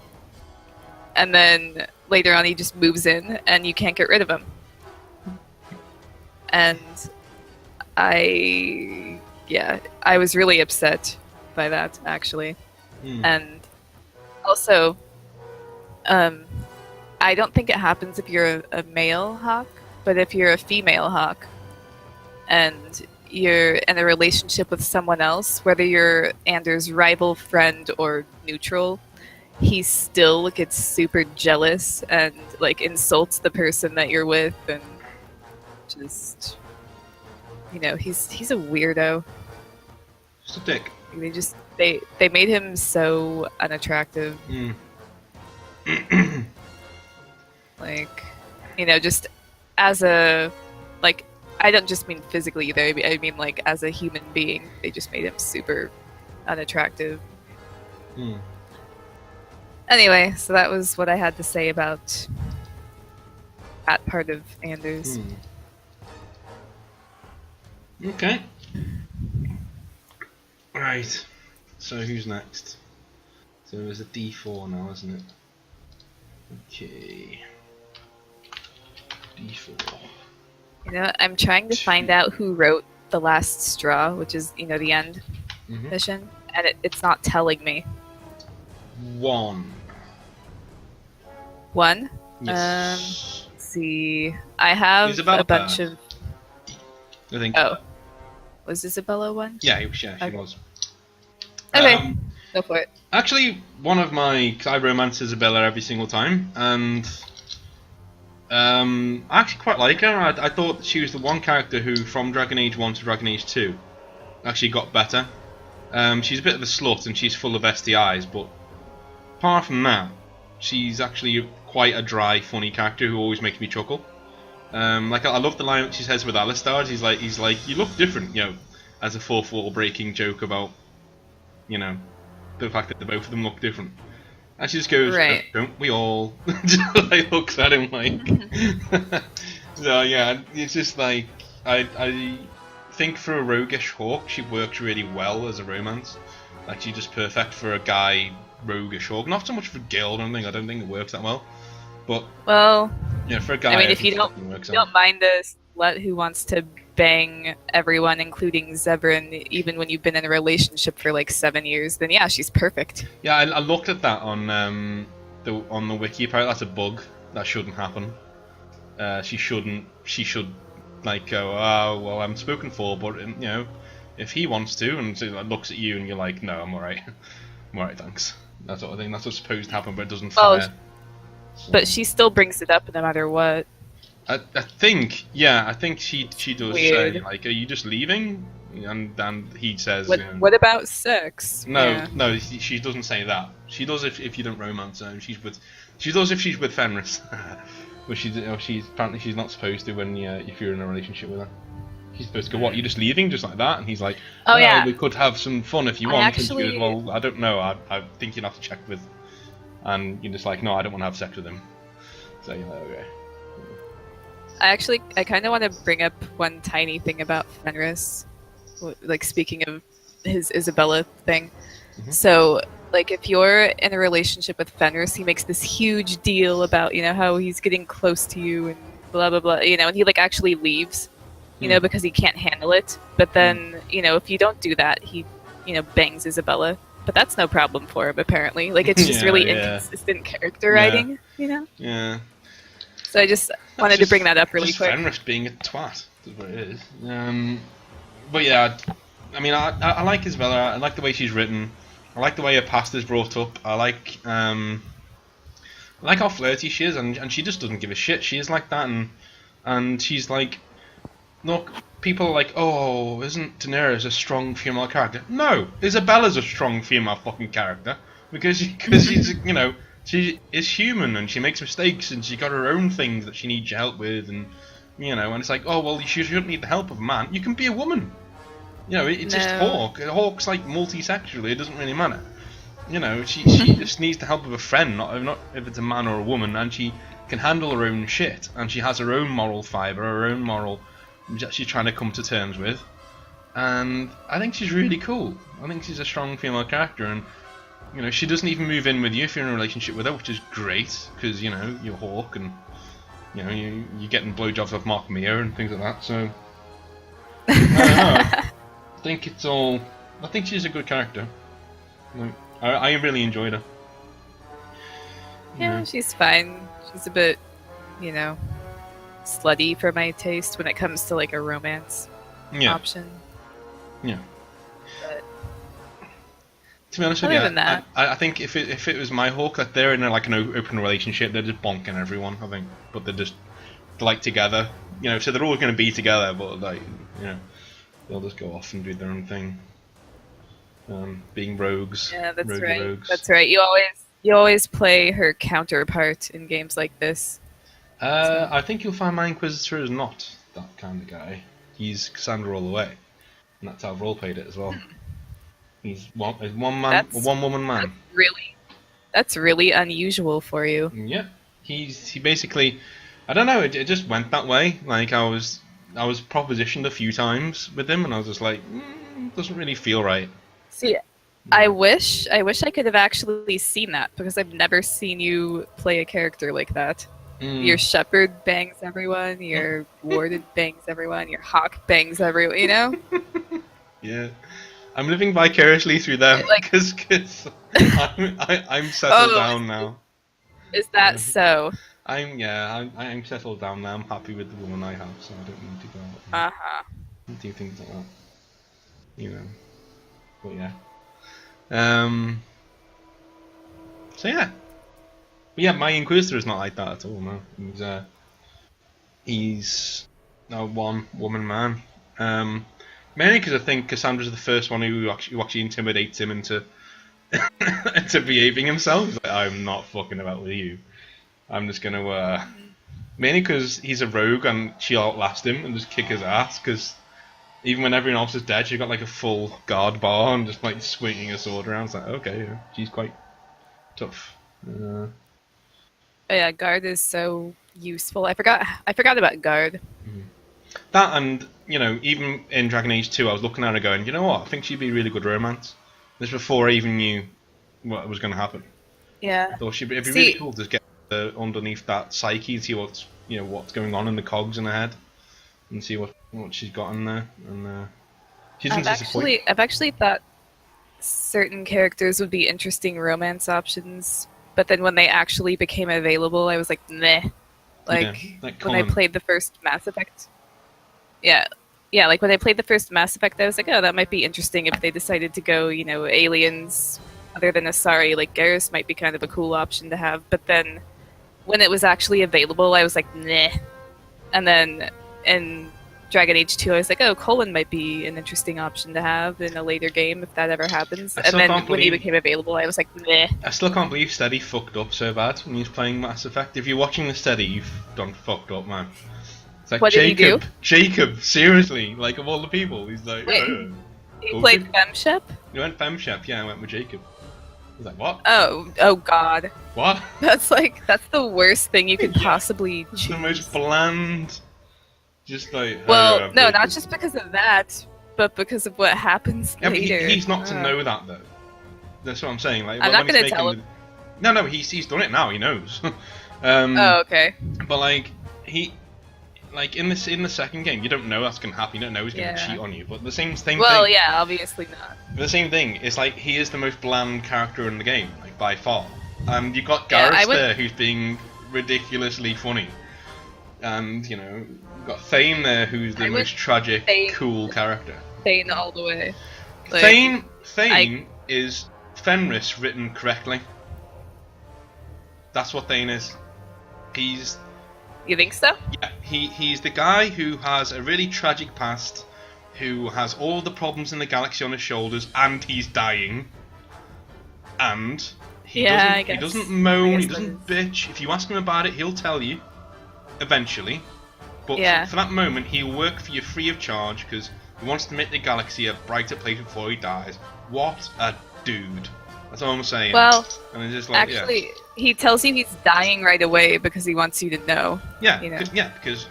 and then later on he just moves in and you can't get rid of him. And I was really upset by that, actually. And also, I don't think it happens if you're a male hawk, but if you're a female hawk and you're in a relationship with someone else, whether you're Anders' rival, friend, or neutral, he still gets super jealous and like insults the person that you're with, and just, you know, he's a weirdo. Just a dick. They made him so unattractive. Like, you know, just as a, like, I don't just mean physically either. I mean, like, as a human being, they just made him super unattractive. Anyway, so that was what I had to say about that part of Anders. Okay. Right. So who's next? So there's a D4 now, isn't it? Okay. D4. You know, I'm trying to find out who wrote The Last Straw, which is, you know, the end mission, and it's not telling me. 1. Yes. Let's see. I have a bunch of. I think. Oh, was Isabella one? Yeah, she was. Okay, go for it. Actually, one of my, cause I romance Isabella every single time, and I actually quite like her. I thought she was the one character who, from Dragon Age 1 to Dragon Age 2, actually got better. She's a bit of a slut and she's full of STIs, but apart from that, she's actually quite a dry, funny character who always makes me chuckle. Like, I love the line that she says with Alistar. He's like, you look different, you know, as a fourth wall breaking joke about you know, the fact that the both of them look different. And she just goes, Right. don't we all? Just like looks at him like. So yeah, it's just like I think for a roguish Hawk, she works really well as a romance. Like she's just perfect for a guy roguish Hawk. Not so much for Gil. I don't think it works that well. But Well, yeah, for a guy, I mean, if think you it fucking works out. don't mind a slut who wants to bang everyone, including Zebrin, even when you've been in a relationship for like 7 years, then yeah, she's perfect. Yeah, I looked at that on the wiki. Apparently, that's a bug that shouldn't happen. She should like go, oh well, I'm spoken for, but you know, if he wants to, and so, like, looks at you and you're like, no, I'm alright, I'm alright, thanks. That sort of thing. That's what's supposed to happen, but it doesn't. Well, fire. But she still brings it up no matter what. I think, yeah, I think she does Weird. say like, are you just leaving? And he says, What about sex? no, Yeah. no, she doesn't say that. She does if you don't romance her. She does if she's with Fenris. But apparently she's not supposed to when if you're in a relationship with her. She's supposed to go, what, you're just leaving just like that? And he's like, Oh, no, yeah. we could have some fun if you I want. actually- And she goes, well, I don't know, I think you'll have to check with. And you're just like, no, I don't want to have sex with him. So you're like, okay. I kind of want to bring up one tiny thing about Fenris. Like, speaking of his Isabella thing. Mhm. So, like, if you're in a relationship with Fenris, he makes this huge deal about, how he's getting close to you and blah, blah, blah, and he, like, actually leaves, Hmm. because he can't handle it. But then, if you don't do that, he, bangs Isabella. But that's no problem for him, apparently. Like, it's just Yeah, really yeah. inconsistent character writing, Yeah. So I just wanted to bring that up really just quick. Fenris being a twat is what it is. But yeah, I mean, I like Isabella. I like the way she's written. I like the way her past is brought up. I like how flirty she is, and she just doesn't give a shit. She is like that, and she's like, look, people are like, oh, isn't Daenerys a strong female character? No, Isabella's a strong female fucking character because she's she is human and she makes mistakes and she got her own things that she needs your help with, and and it's like, oh well, you shouldn't need the help of a man. You can be a woman. It's just No. Hawk. Hawk's like multi-sexually. It doesn't really matter. She just needs the help of a friend, not if it's a man or a woman, and she can handle her own shit, and she has her own moral fiber, her own moral that she's trying to come to terms with, and I think she's really cool. I think she's a strong female character, and she doesn't even move in with you if you're in a relationship with her, which is great because you're Hawk and you're getting blowjobs off Mark Mir and things like that. So I don't know. I think she's a good character. Like, I really enjoyed her. Yeah, she's fine. She's a bit, slutty for my taste when it comes to like a romance Yeah. option. Yeah. But To be honest with Other you, than that- I think if it was my Hawk, that they're in an open relationship, they're just bonking everyone. I think, but they're like together. So they're always going to be together, but like they'll just go off and do their own thing. Being rogues. yeah, that's roguey right. Rogues. That's right. You always play her counterpart in games like this. I think you'll find my Inquisitor is not that kind of guy. He's Cassandra all the way, and that's how I've roleplayed it as well. He's one man, That's- one woman man. That's really unusual for you. Yeah, he basically, I don't know, it just went that way. Like I was propositioned a few times with him, and I was just like, doesn't really feel right. See, I wish I could have actually seen that because I've never seen you play a character like that. Your shepherd bangs everyone, your warden bangs everyone, your hawk bangs everyone, Yeah, I'm living vicariously through them Like- because I'm settled Oh. down now. Is that so? I'm settled down now. I'm happy with the woman I have, so I don't need to go out Uh-huh. and do things like that. But yeah. So yeah. But yeah, my Inquisitor is not like that at all. No, he's a one woman man. Mainly because I think Cassandra's the first one who actually intimidates him into into behaving himself. He's like, I'm not fucking about with you. I'm just gonna mainly because he's a rogue and she'll outlast him and just kick his ass because Even when everyone else is dead, she's got like a full guard bar and just like swinging a sword around. It's like, okay, yeah, she's quite tough. Oh, yeah, guard is so useful. I forgot about guard. That, and you know, even in Dragon Age 2, I was looking at her going, you know what? I think she'd be a really good romance. This before I even knew what was going to happen. Yeah. I thought it'd be really cool to just get underneath that psyche and see what's going on in the cogs in her head, and see what she's got in there. And she doesn't disappoint. I've actually thought certain characters would be interesting romance options, but then when they actually became available, I was like, meh. Like when I played the first Mass Effect. Yeah, like when I played the first Mass Effect, I was like, oh, that might be interesting if they decided to go, aliens other than Asari. Like Garrus might be kind of a cool option to have, but then when it was actually available, I was like, nah. And then in Dragon Age 2, I was like, oh, Colin might be an interesting option to have in a later game if that ever happens. And then when he became available, I was like, nah. I still can't believe Steady fucked up so bad when he was playing Mass Effect. If you're watching the Steady, you've done fucked up, man. It's like, what did he do? Jacob, seriously, like of all the people, he's like, wait, he played FemShep? He went FemShep, yeah, I went with Jacob. He's like, what? Oh god. What? That's the worst thing you could possibly choose. It's the most bland, just like... Well, no, not just because of that, but because of what happens later. He's not to know that, though. That's what I'm saying. Like, I'm not going to tell him. No, he's done it now, he knows. Oh, okay. But, like, in the second game, you don't know that's going to happen. You don't know he's going to cheat on you. But the same thing. Well, yeah, obviously not. The same thing. It's like he is the most bland character in the game, like by far. And you've got Garrus there, who's being ridiculously funny, and you've got Thane there, who's the most tragic, cool character. Thane all the way. Like, Thane is Fenris written correctly. That's what Thane is. You think so? Yeah, he's the guy who has a really tragic past, who has all the problems in the galaxy on his shoulders, and he's dying. And he doesn't moan, he doesn't bitch. If you ask him about it, he'll tell you, eventually. But for that moment, he'll work for you free of charge, because he wants to make the galaxy a brighter place before he dies. What a dude. That's all I'm saying. Well, and it's just like, actually, he tells you he's dying right away because he wants you to know. Yeah, because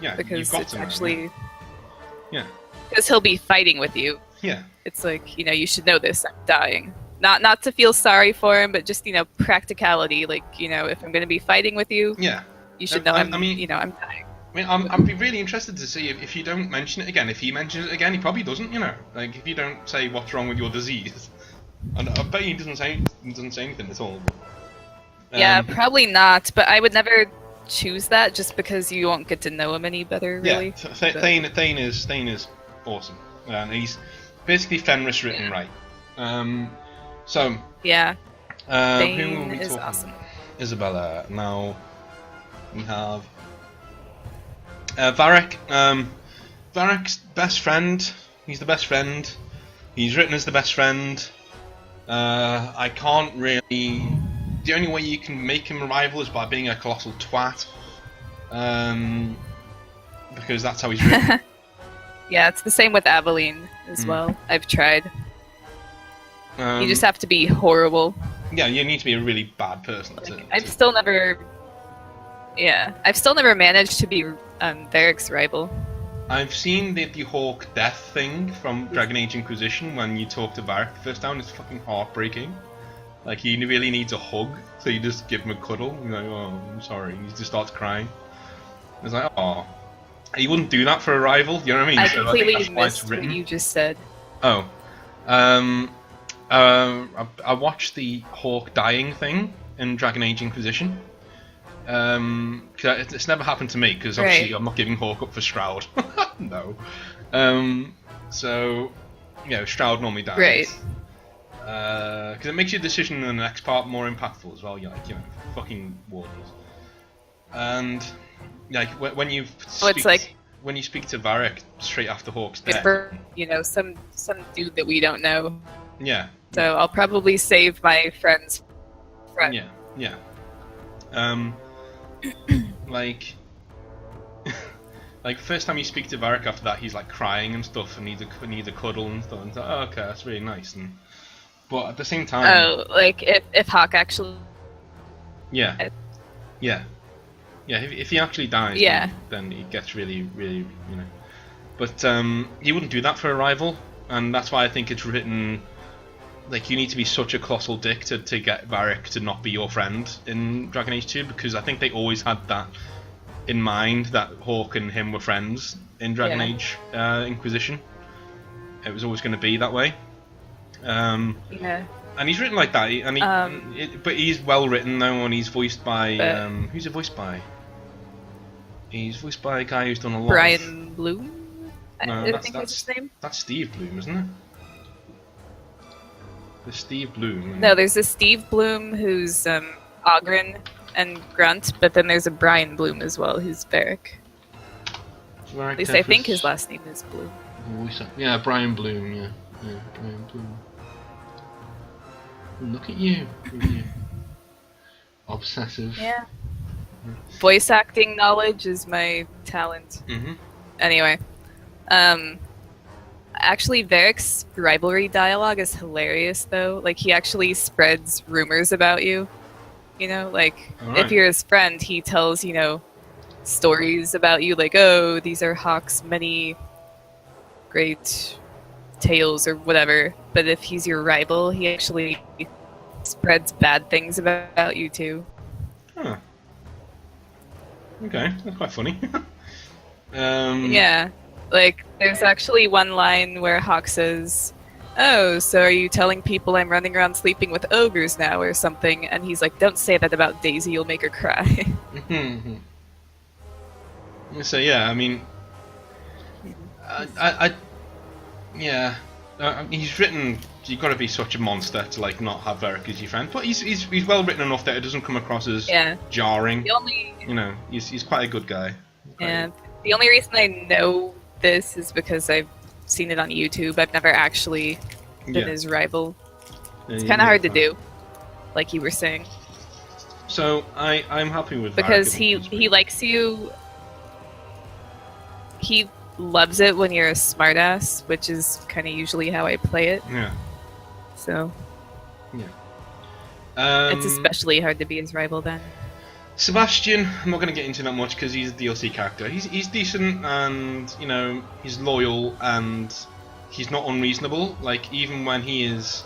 you've got it's to know. Actually, yeah. Because he'll be fighting with you. Yeah. It's like, you should know this. I'm dying. Not to feel sorry for him, but just practicality. Like, if I'm going to be fighting with you, you should know. I'm dying. I mean, I'd be really interested to see if you don't mention it again. If he mentions it again, he probably doesn't. Like if you don't say what's wrong with your disease. And I bet he doesn't say anything at all. Yeah, probably not. But I would never choose that just because you won't get to know him any better, really. Yeah, Thane is awesome, and he's basically Fenris written right. So yeah, Thane is awesome. Isabella. Now we have Varric. Varric's best friend. He's the best friend. He's written as the best friend. I can't really... The only way you can make him a rival is by being a colossal twat. Because that's how he's written. Yeah, it's the same with Aveline as well. I've tried. You just have to be horrible. Yeah, you need to be a really bad person. I've still never managed to be Varric's rival. I've seen the Hawk death thing from Dragon Age Inquisition when you talk to Varric the first time. It's fucking heartbreaking. Like, he really needs a hug, so you just give him a cuddle. You're like, oh, I'm sorry. And he just starts crying. It's like, oh. He wouldn't do that for a rival, you know what I mean? I completely missed what you just said. Oh. I watched the Hawk dying thing in Dragon Age Inquisition. Cause it's never happened to me, because obviously I'm not giving Hawk up for Shroud. No. So, Shroud normally dies. Right. Because it makes your decision in the next part more impactful as well. You're like, fucking Wardens. And, like, when you when you speak to Varric straight after Hawk's death... some dude that we don't know. Yeah. So I'll probably save my friend's friend. Yeah. Like Like first time you speak to Varric after that, he's like crying and stuff, and needs a cuddle and stuff. And it's like, oh, okay, that's really nice. But at the same time, Oh, like if Hawk actually. yeah, yeah. If he actually dies, Yeah. then it gets really, really, But he wouldn't do that for a rival, and that's why I think it's written. Like, you need to be such a colossal dick to get Varric to not be your friend in Dragon Age 2, because I think they always had that in mind, that Hawk and him were friends in Dragon Age Inquisition. It was always going to be that way. Yeah. And he's written like that, but he's well written though, and he's voiced by who's it voiced by? He's voiced by a guy who's done a lot. Brian Bloom. No, I think that's his name. That's Steve Bloom, isn't it? There's Steve Bloom. No, there's a Steve Bloom who's Ogren and Grunt, but then there's a Brian Bloom as well who's Varric. At least I think his last name is Bloom. Yeah, Brian Bloom. Yeah, Brian Bloom. Look at you. Obsessive. Yeah. Voice acting knowledge is my talent. Mm-hmm. Anyway, actually, Varric's rivalry dialogue is hilarious, though. Like, he actually spreads rumors about you. You know, like, if you're his friend, he tells, stories about you, like, oh, these are Hawk's many great tales or whatever. But if he's your rival, he actually spreads bad things about you, too. Huh. Okay, that's quite funny. Yeah. Like, there's actually one line where Hawk says, oh, so are you telling people I'm running around sleeping with ogres now or something? And he's like, don't say that about Daisy, you'll make her cry. So yeah, I mean, he's written. You've got to be such a monster to like not have Varric as your friend, but he's well written enough that it doesn't come across as jarring. The only, he's quite a good guy. The only reason I know this is because I've seen it on YouTube. I've never actually been his rival. It's kind of hard to do, like you were saying. So I'm happy with because Varric. he likes you. He loves it when you're a smartass, which is kind of usually how I play it. Yeah. So. Yeah. It's especially hard to be his rival then. Sebastian, I'm not going to get into that much because he's a DLC character. He's decent and, he's loyal and he's not unreasonable. Like, even when he is,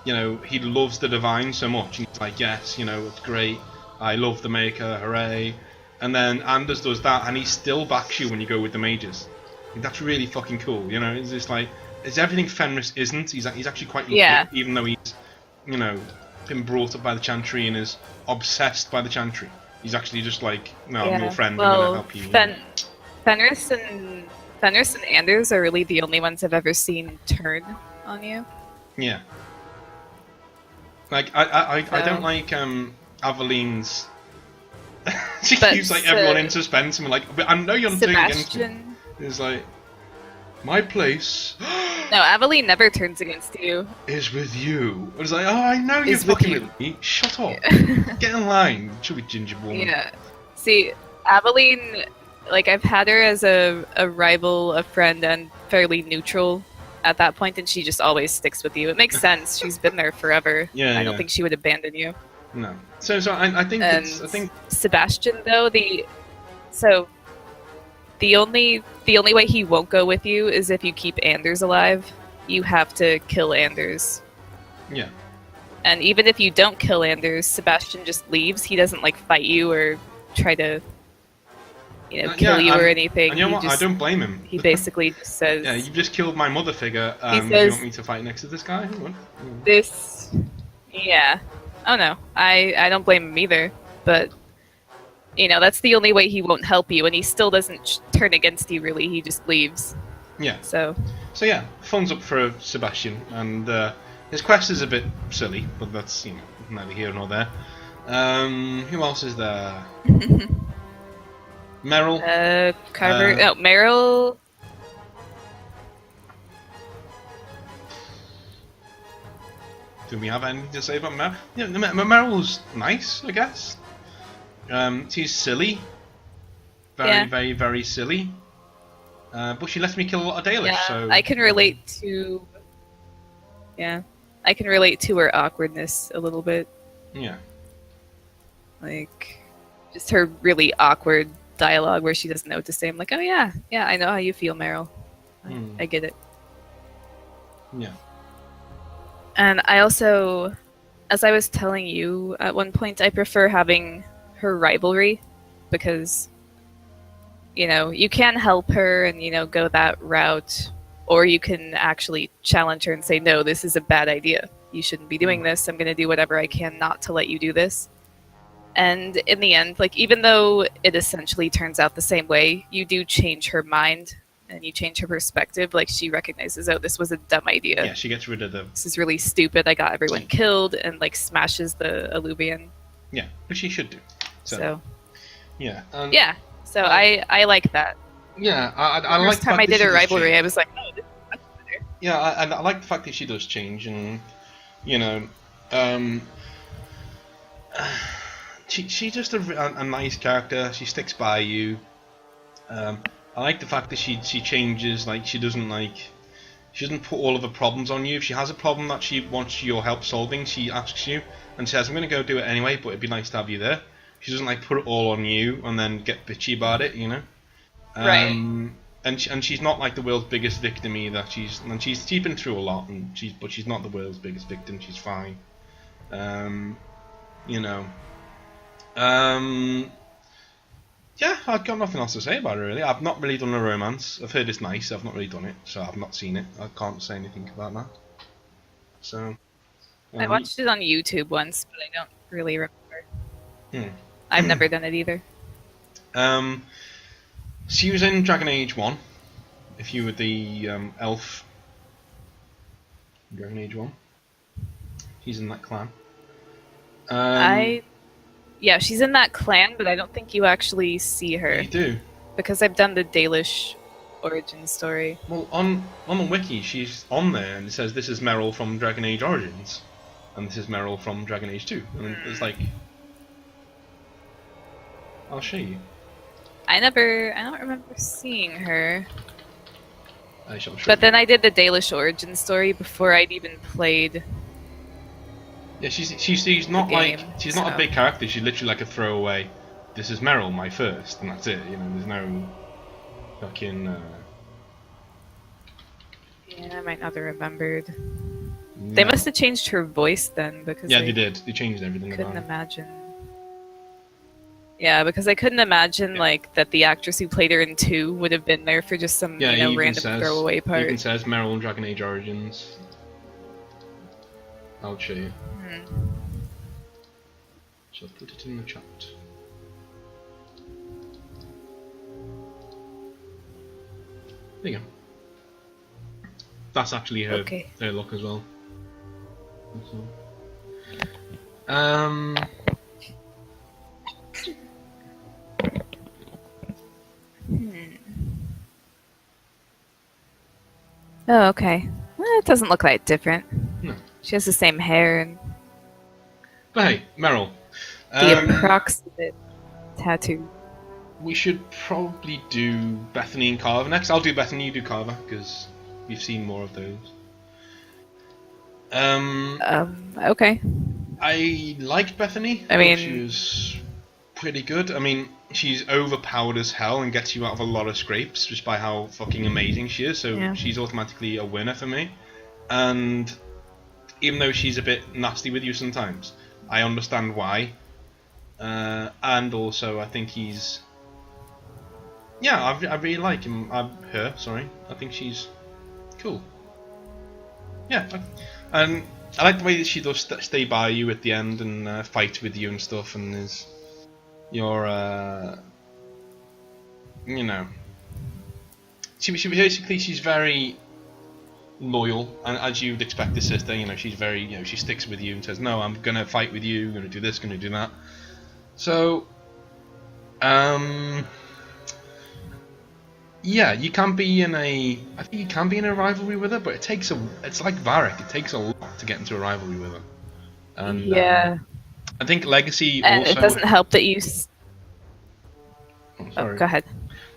he loves the Divine so much. He's like, yes, it's great. I love the Maker, hooray. And then Anders does that and he still backs you when you go with the mages. That's really fucking cool, It's just like, it's everything Fenris isn't. He's actually quite lucky, even though he's, been brought up by the Chantry and is obsessed by the Chantry. He's actually just like, no, I'm your friend, I'm gonna help you. Fenris and Anders are really the only ones I've ever seen turn on you. Yeah. Like I don't like Aveline's. She keeps like everyone in suspense and like, but I know you're not doing against me. It's like, my place. No, Aveline never turns against you. Is with you. I was like, oh, I know you're fucking with me. Shut up. Get in line, chubby ginger woman. Yeah. See, Aveline, like, I've had her as a rival, a friend, and fairly neutral at that point, and she just always sticks with you. It makes sense. She's been there forever. I don't think she would abandon you. No. So I think I think Sebastian though the only way he won't go with you is if you keep Anders alive. You have to kill Anders. Yeah. And even if you don't kill Anders, Sebastian just leaves. He doesn't like fight you or try to kill you or anything. And you know what? I don't blame him. He basically just says, yeah, you just killed my mother figure. Do you want me to fight next to this guy? Yeah. Oh no, I don't blame him either, but that's the only way he won't help you, and he still doesn't turn against you really, he just leaves. Yeah. So yeah, thumbs up for Sebastian, and his quest is a bit silly, but that's, neither here nor there. Who else is there? Meryl? Carver, Meryl... Do we have anything to say about Meryl? Yeah, Meryl's nice, I guess. She's silly. Very, very, very silly. but she lets me kill a lot of Dalish. Yeah, So I can relate to. Yeah, I can relate to her awkwardness a little bit. Yeah. Like, just her really awkward dialogue where she doesn't know what to say. I'm like, oh yeah, I know how you feel, Meryl. I get it. Yeah. And I also, as I was telling you at one point, I prefer having her rivalry because, you can help her and, go that route, or you can actually challenge her and say, no, this is a bad idea. You shouldn't be doing this. I'm going to do whatever I can not to let you do this. And in the end, like, even though it essentially turns out the same way, you do change her mind and you change her perspective. Like, she recognizes, oh, this was a dumb idea. Yeah, she gets rid of the... This is really stupid. I got everyone killed, and, like, smashes the Aluvian. Yeah, which she should do. So yeah. Yeah, so I like that. Yeah, I like First time I did a rivalry, I was like, oh, this is much better. Yeah, I like the fact that she does change, and, she's just a nice character. She sticks by you. I like the fact that she changes. Like, she doesn't put all of the problems on you. If she has a problem that she wants your help solving, she asks you and says, "I'm going to go do it anyway, but it'd be nice to have you there." She doesn't put it all on you and then get bitchy about it, Right. And she's not like the world's biggest victim either. She's been through a lot, but she's not the world's biggest victim. She's fine. Yeah, I've got nothing else to say about it really. I've not really done a romance. I've heard it's nice. I've not really done it, so I've not seen it. I can't say anything about that. So I watched it on YouTube once, but I don't really remember. Hmm. I've never done it either. She was in Dragon Age 1. If you were the elf, Dragon Age 1. She's in that clan. Yeah, she's in that clan, but I don't think you actually see her. You do. Because I've done the Dalish origin story. Well, on the wiki, she's on there, and it says this is Meryl from Dragon Age Origins, and this is Meryl from Dragon Age 2. And it's like, I'll show you. I don't remember seeing her. I shall show But you. then I did the Dalish origin story before I'd even played. Yeah, she's not game, she's not a big character. She's literally like a throwaway. This is Meryl, my first, and that's it. There's no fucking. Yeah, I might not have remembered. No. They must have changed her voice then, because Yeah, they did. They changed everything. Couldn't about it. imagine. Yeah, because I couldn't imagine that the actress who played her in 2 would have been there for just some random throwaway part. It even says Meryl in Dragon Age Origins. I'll show you. So I'll put it in the chat. There you go. That's actually her, Okay. her look as well. Oh, okay. Well, it doesn't look that different. No. She has the same hair and But hey, Meryl. the approximate tattoo. We should probably do Bethany and Carver next. I'll do Bethany, you do Carver, because we've seen more of those. Okay. I liked Bethany. I mean- She was pretty good. I mean, she's overpowered as hell and gets you out of a lot of scrapes just by how fucking amazing she is, so Yeah. she's automatically a winner for me. And even though she's a bit nasty with you sometimes, I understand why. And also, I think he's... Yeah, I really like him. Her, sorry. I think she's cool. Yeah, and I like the way that she does stay by you at the end and fight with you and stuff, and is your, she basically, she's very loyal, and as you'd expect a sister, she's very, she sticks with you and says, no, I'm gonna fight with you, gonna do this, gonna do that. So, yeah, you can be in a. I think you can be in a rivalry with her, but it's like Varric. It takes a lot to get into a rivalry with her. And Yeah. I think Legacy And also. it doesn't help that you... Oh, Oh, sorry. go ahead.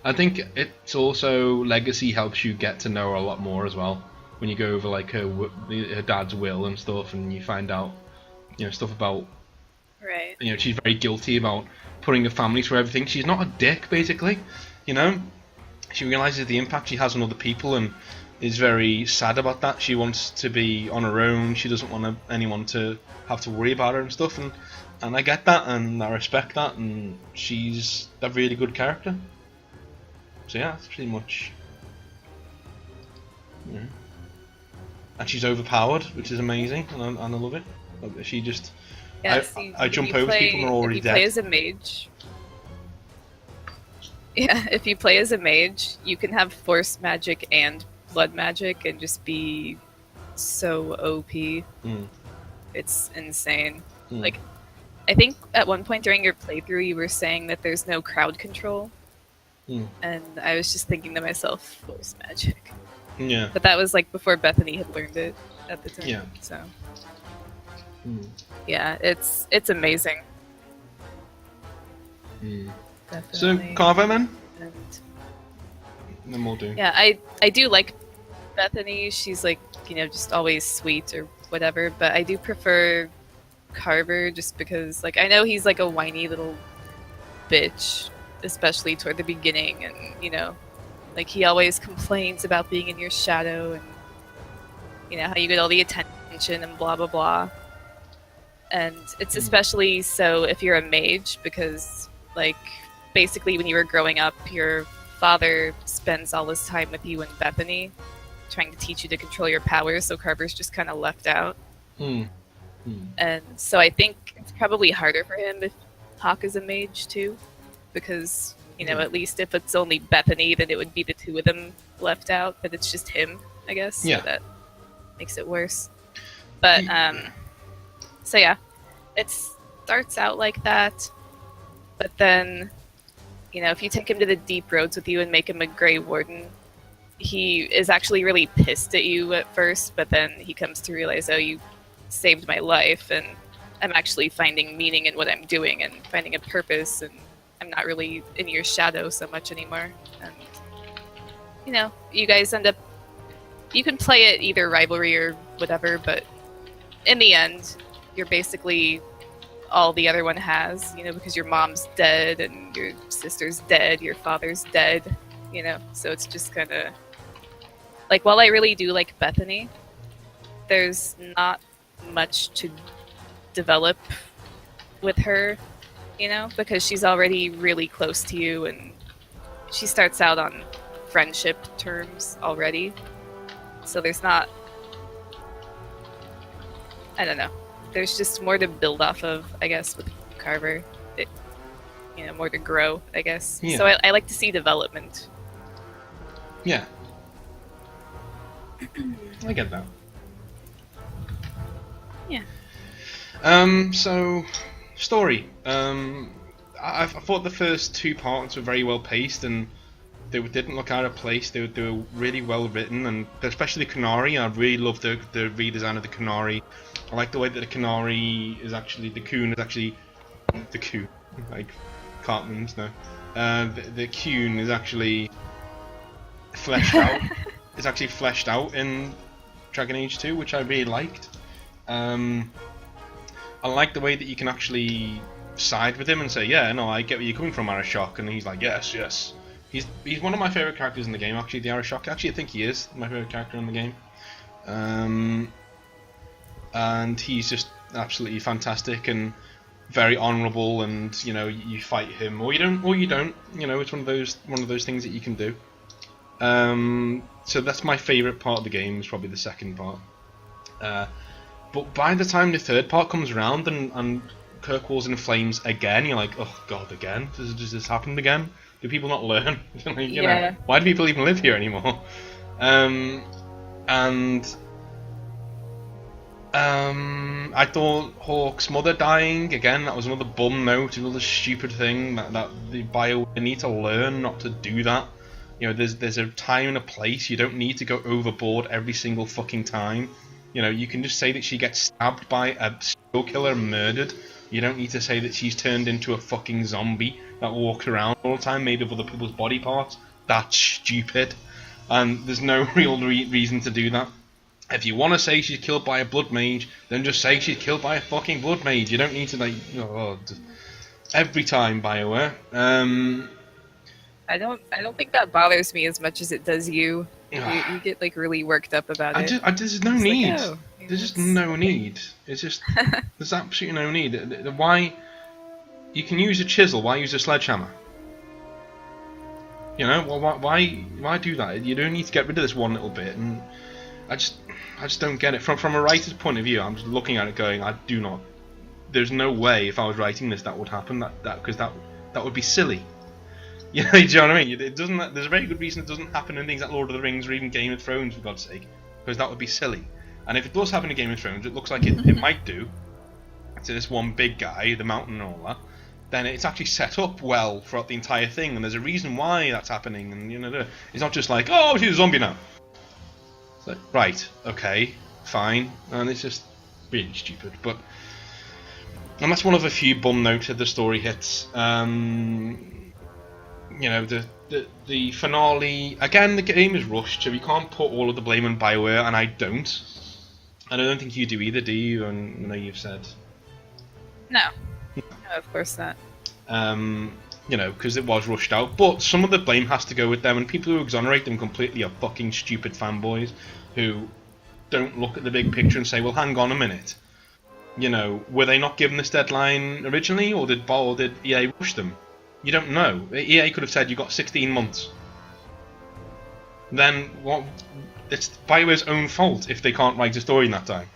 I think it's also Legacy helps you get to know her a lot more as well. When you go over like her dad's will and stuff, and you find out, stuff about, Right. She's very guilty about putting her family through everything. She's not a dick, basically. She realizes the impact she has on other people and is very sad about that. She wants to be on her own. She doesn't want anyone to have to worry about her and stuff. And I get that, and I respect that, and she's a really good character. So yeah, that's pretty much. Yeah. And she's overpowered, which is amazing, and I love it. She just. Yeah, I jump over people and are already dead. If you play as a mage. Yeah, if you play as a mage, you can have force magic and blood magic and just be so OP. It's insane. Like, I think at one point during your playthrough you were saying that there's no crowd control. And I was just thinking to myself, force magic. Yeah. But that was like before Bethany had learned it at the time. Yeah. So. Yeah, it's amazing. So Definitely. Carver, man. And Then we'll do. yeah, I do like Bethany. She's like, just always sweet or whatever, but I do prefer Carver just because, like, I know he's like a whiny little bitch, especially toward the beginning, and like he always complains about being in your shadow and how you get all the attention and blah blah blah. And it's especially so if you're a mage, because like basically when you were growing up, your father spends all his time with you and Bethany trying to teach you to control your powers, so Carver's just kind of left out. And so I think it's probably harder for him if Hawk is a mage too, because at least if it's only Bethany, then it would be the two of them left out, but it's just him, I guess. Yeah. So that makes it worse. But so yeah, it starts out like that, but then if you take him to the deep roads with you and make him a Grey Warden, he is actually really pissed at you at first, but then he comes to realize, oh, you saved my life, and I'm actually finding meaning in what I'm doing and finding a purpose, and I'm not really in your shadow so much anymore. And you guys end up, you can play it either rivalry or whatever, but in the end you're basically all the other one has, because your mom's dead and your sister's dead, your father's dead, so it's just kind of like, while I really do like Bethany, there's not much to develop with her, because she's already really close to you, and she starts out on friendship terms already, so there's not, I don't know, there's just more to build off of, I guess, with Carver. More to grow, I guess. Yeah. So I like to see development. Yeah. I get that. Yeah. So, story. I thought the first two parts were very well paced, and they didn't look out of place. They were really well written, and especially the Qunari. I really loved the redesign of the Qunari. I like the way that the Qunari is actually, the Qun is actually, the Qun, like Cartman's, no. The Qun is actually fleshed out. It's actually fleshed out in Dragon Age 2, which I really liked. I like the way that you can actually side with him and say, yeah, no, I get where you're coming from, Arashok, and he's like, yes, yes. He's one of my favourite characters in the game, actually, the Arashok. Actually, I think he is my favourite character in the game. And he's just absolutely fantastic and very honourable, and you fight him or you don't. It's one of those things that you can do. So that's my favourite part of the game, is probably the second part. But by the time the third part comes around and Kirkwall's in flames again, you're like, oh god, again? Does this happen again? Do people not learn? Yeah. Why do people even live here anymore? I thought Hawk's mother dying, again, that was another bum note, another stupid thing that the BioWare need to learn not to do that. There's a time and a place. You don't need to go overboard every single fucking time. You can just say that she gets stabbed by a serial killer and murdered. You don't need to say that she's turned into a fucking zombie that walks around all the time, made of other people's body parts. That's stupid. And there's no real reason to do that. If you want to say she's killed by a blood mage, then just say she's killed by a fucking blood mage. You don't need to, like, every time, BioWare. I don't think that bothers me as much as it does you. You get like really worked up about it. There's no need. Like, oh, there's just no need. It's just there's absolutely no need. Why? You can use a chisel. Why use a sledgehammer? You know, why do that? You don't need to get rid of this one little bit. And I just don't get it. From a writer's point of view, I'm just looking at it going, I do not. There's no way if I was writing this that would happen. Because that would be silly. You know, do you know what I mean? It doesn't. There's a very good reason it doesn't happen in things like Lord of the Rings or even Game of Thrones, for God's sake, because that would be silly. And if it does happen in Game of Thrones, it looks like it might do to this one big guy, the mountain and all that. Then it's actually set up well throughout the entire thing, and there's a reason why that's happening. And you know, it's not just like, oh, she's a zombie now. It's like, right, okay, fine, and it's just really stupid. But and that's one of a few bum notes that the story hits. You know, the finale, again, the game is rushed, so you can't put all of the blame on BioWare, and I don't. And I don't think you do either, do you? And you know, you've said... No, of course not. You know, because it was rushed out, but some of the blame has to go with them, and people who exonerate them completely are fucking stupid fanboys who don't look at the big picture and say, well, hang on a minute. You know, were they not given this deadline originally, or did EA rush them? You don't know. EA could have said you got 16 months. Then what? It's BioWare's own fault if they can't write a story in that time.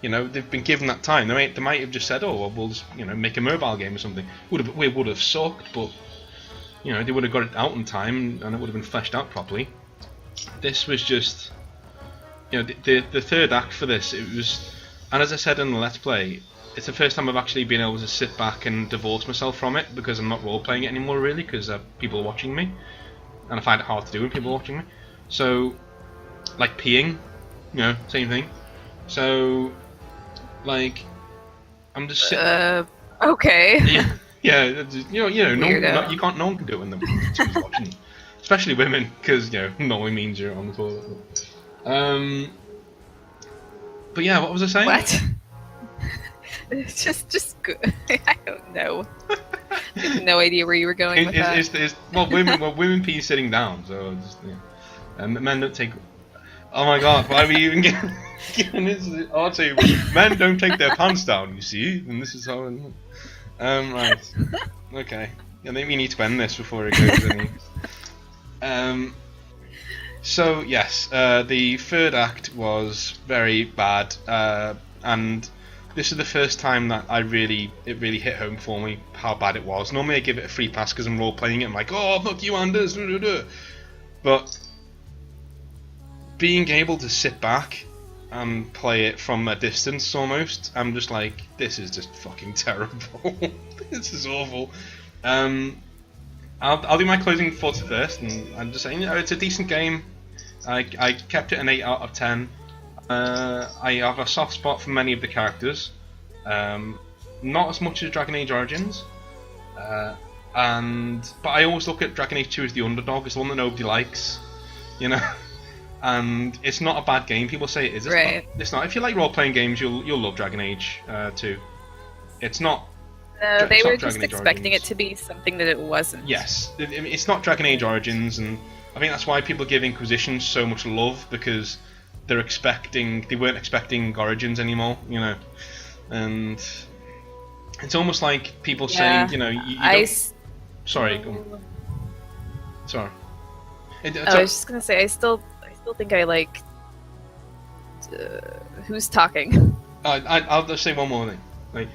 You know, they've been given that time. They might have just said, oh, well, we'll just, you know, make a mobile game or something. It would have sucked, but you know, they would have got it out in time and it would have been fleshed out properly. This was just, you know, the third act for this. It was, and as I said in the Let's Play, it's the first time I've actually been able to sit back and divorce myself from it, because I'm not role-playing it anymore, really, because people are watching me. And I find it hard to do when people are watching me. So, like peeing, you know, same thing. So, like, I'm just sitting... okay. Yeah, you know, no one can do it when someone's watching you. Especially women, because, you know, knowing means you're on the toilet. But yeah, what was I saying? What? Just good. I don't know. I have no idea where you were going with that. Women pee sitting down, so just, yeah. Men don't take. Oh my God! Why were you even getting this? I'll tell you, men don't take their pants down. You see, and this is how. Right. Okay. I think we need to end this before it goes any. So yes, the third act was very bad, and this is the first time that it really hit home for me how bad it was. Normally I give it a free pass because I'm role playing it. I'm like, oh fuck you, Anders. But being able to sit back and play it from a distance almost, I'm just like, this is just fucking terrible. This is awful. I'll do my closing thoughts first, and I'm just saying, it's a decent game. I kept it an 8 out of 10. I have a soft spot for many of the characters, not as much as Dragon Age Origins, but I always look at Dragon Age 2 as the underdog. It's the one that nobody likes, you know. And it's not a bad game. People say it is. It's not. If you like role-playing games, you'll love Dragon Age 2. It's not. No, they were just expecting it to be something that it wasn't. Yes, it's not Dragon Age Origins, and I think that's why people give Inquisition so much love, because they weren't expecting Origins anymore, you know. And it's almost like people saying, you know, sorry, go on. Sorry. I was just gonna say, I still think I like. Who's talking? I'll just say one more thing. Like,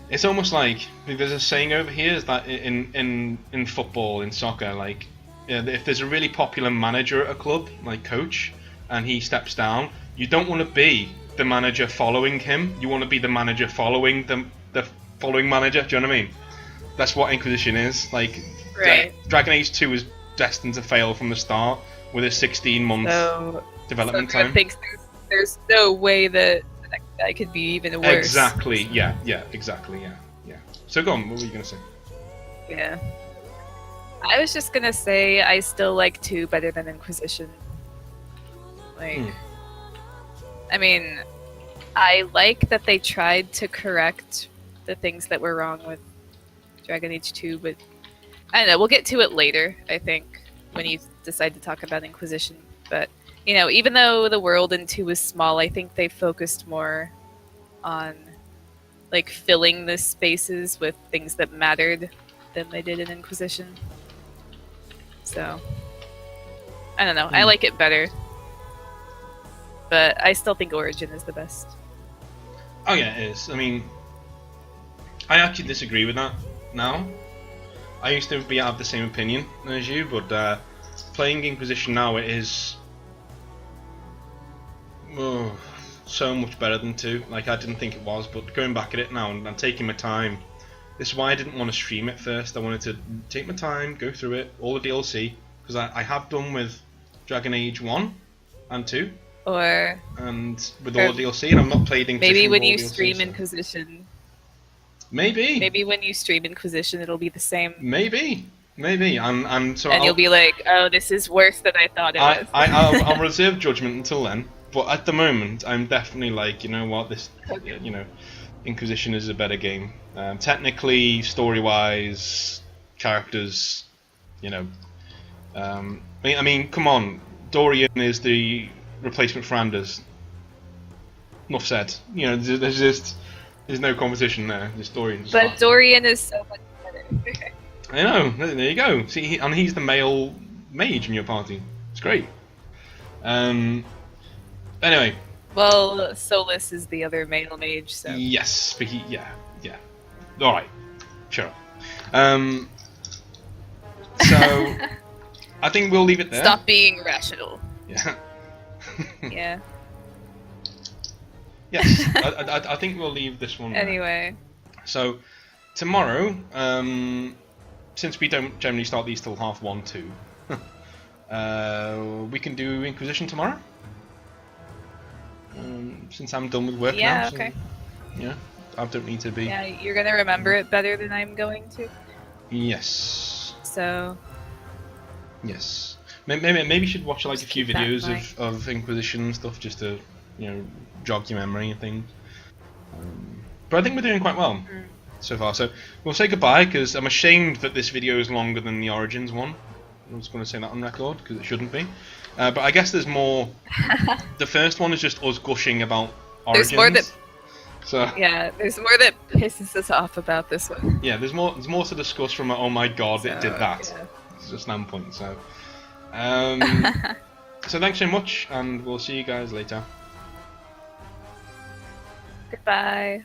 it's almost like there's a saying over here is that in football, in soccer, like, if there's a really popular manager at a club, like coach, and he steps down, you don't want to be the manager following him. You want to be the manager following the following manager. Do you know what I mean? That's what Inquisition is. Like, right. Dragon Age 2 is destined to fail from the start with a 16-month development time. Thinks there's no way that the next guy could be even worse. Exactly. Yeah. Exactly. Yeah. So go on. What were you gonna say? Yeah. I was just gonna say I still like 2 better than Inquisition. Like, I mean, I like that they tried to correct the things that were wrong with Dragon Age 2, but I don't know, we'll get to it later, I think, when you decide to talk about Inquisition. But, you know, even though the world in 2 was small, I think they focused more on, like, filling the spaces with things that mattered than they did in Inquisition. So, I don't know, I like it better. But I still think Origin is the best. Oh yeah, it is. I mean, I actually disagree with that now. I used to have the same opinion as you, but playing Inquisition now, it is so much better than 2. Like, I didn't think it was, but going back at it now and taking my time, this is why I didn't want to stream it first. I wanted to take my time, go through it, all the DLC, because I have done with Dragon Age 1 and 2. And with all the DLC, and I'm not played Inquisition. Maybe when you DLC, stream so. Inquisition. Maybe when you stream Inquisition, it'll be the same. Maybe, and so and you'll be like, "Oh, this is worse than I thought it was." I'll reserve judgment until then. But at the moment, I'm definitely like, you know what, this, you know, Inquisition is a better game. Technically, story-wise, characters, you know. I mean, come on, Dorian is the replacement for Anders. Enough said. You know, there's no competition there. The Dorian's but Dorian is so much better. I know. There you go. See, and he's the male mage in your party. It's great. Anyway. Well, Solus is the other male mage, so. Yes, but yeah. All right, sure. So I think we'll leave it there. Stop being rational. Yeah. Yeah. Yes, I think we'll leave this one there. Anyway. So tomorrow, since we don't generally start these till 1:30, 2, we can do Inquisition tomorrow. Since I'm done with work now. Yeah, so, okay. Yeah, I don't need to be. Yeah, you're gonna remember it better than I'm going to. Yes. So. Yes. Maybe you should watch like a few keep that in videos mind. of Inquisition and stuff just to, you know, jog your memory and things. But I think we're doing quite well so far. So we'll say goodbye because I'm ashamed that this video is longer than the Origins one. I'm just going to say that on record because it shouldn't be. But I guess there's more. The first one is just us gushing about Origins. There's more that. So Yeah, there's more that pisses us off about this one. yeah, there's more to discuss from a, oh my god, it did that. Yeah. It's a standpoint. So. So thanks so much, and we'll see you guys later. Goodbye.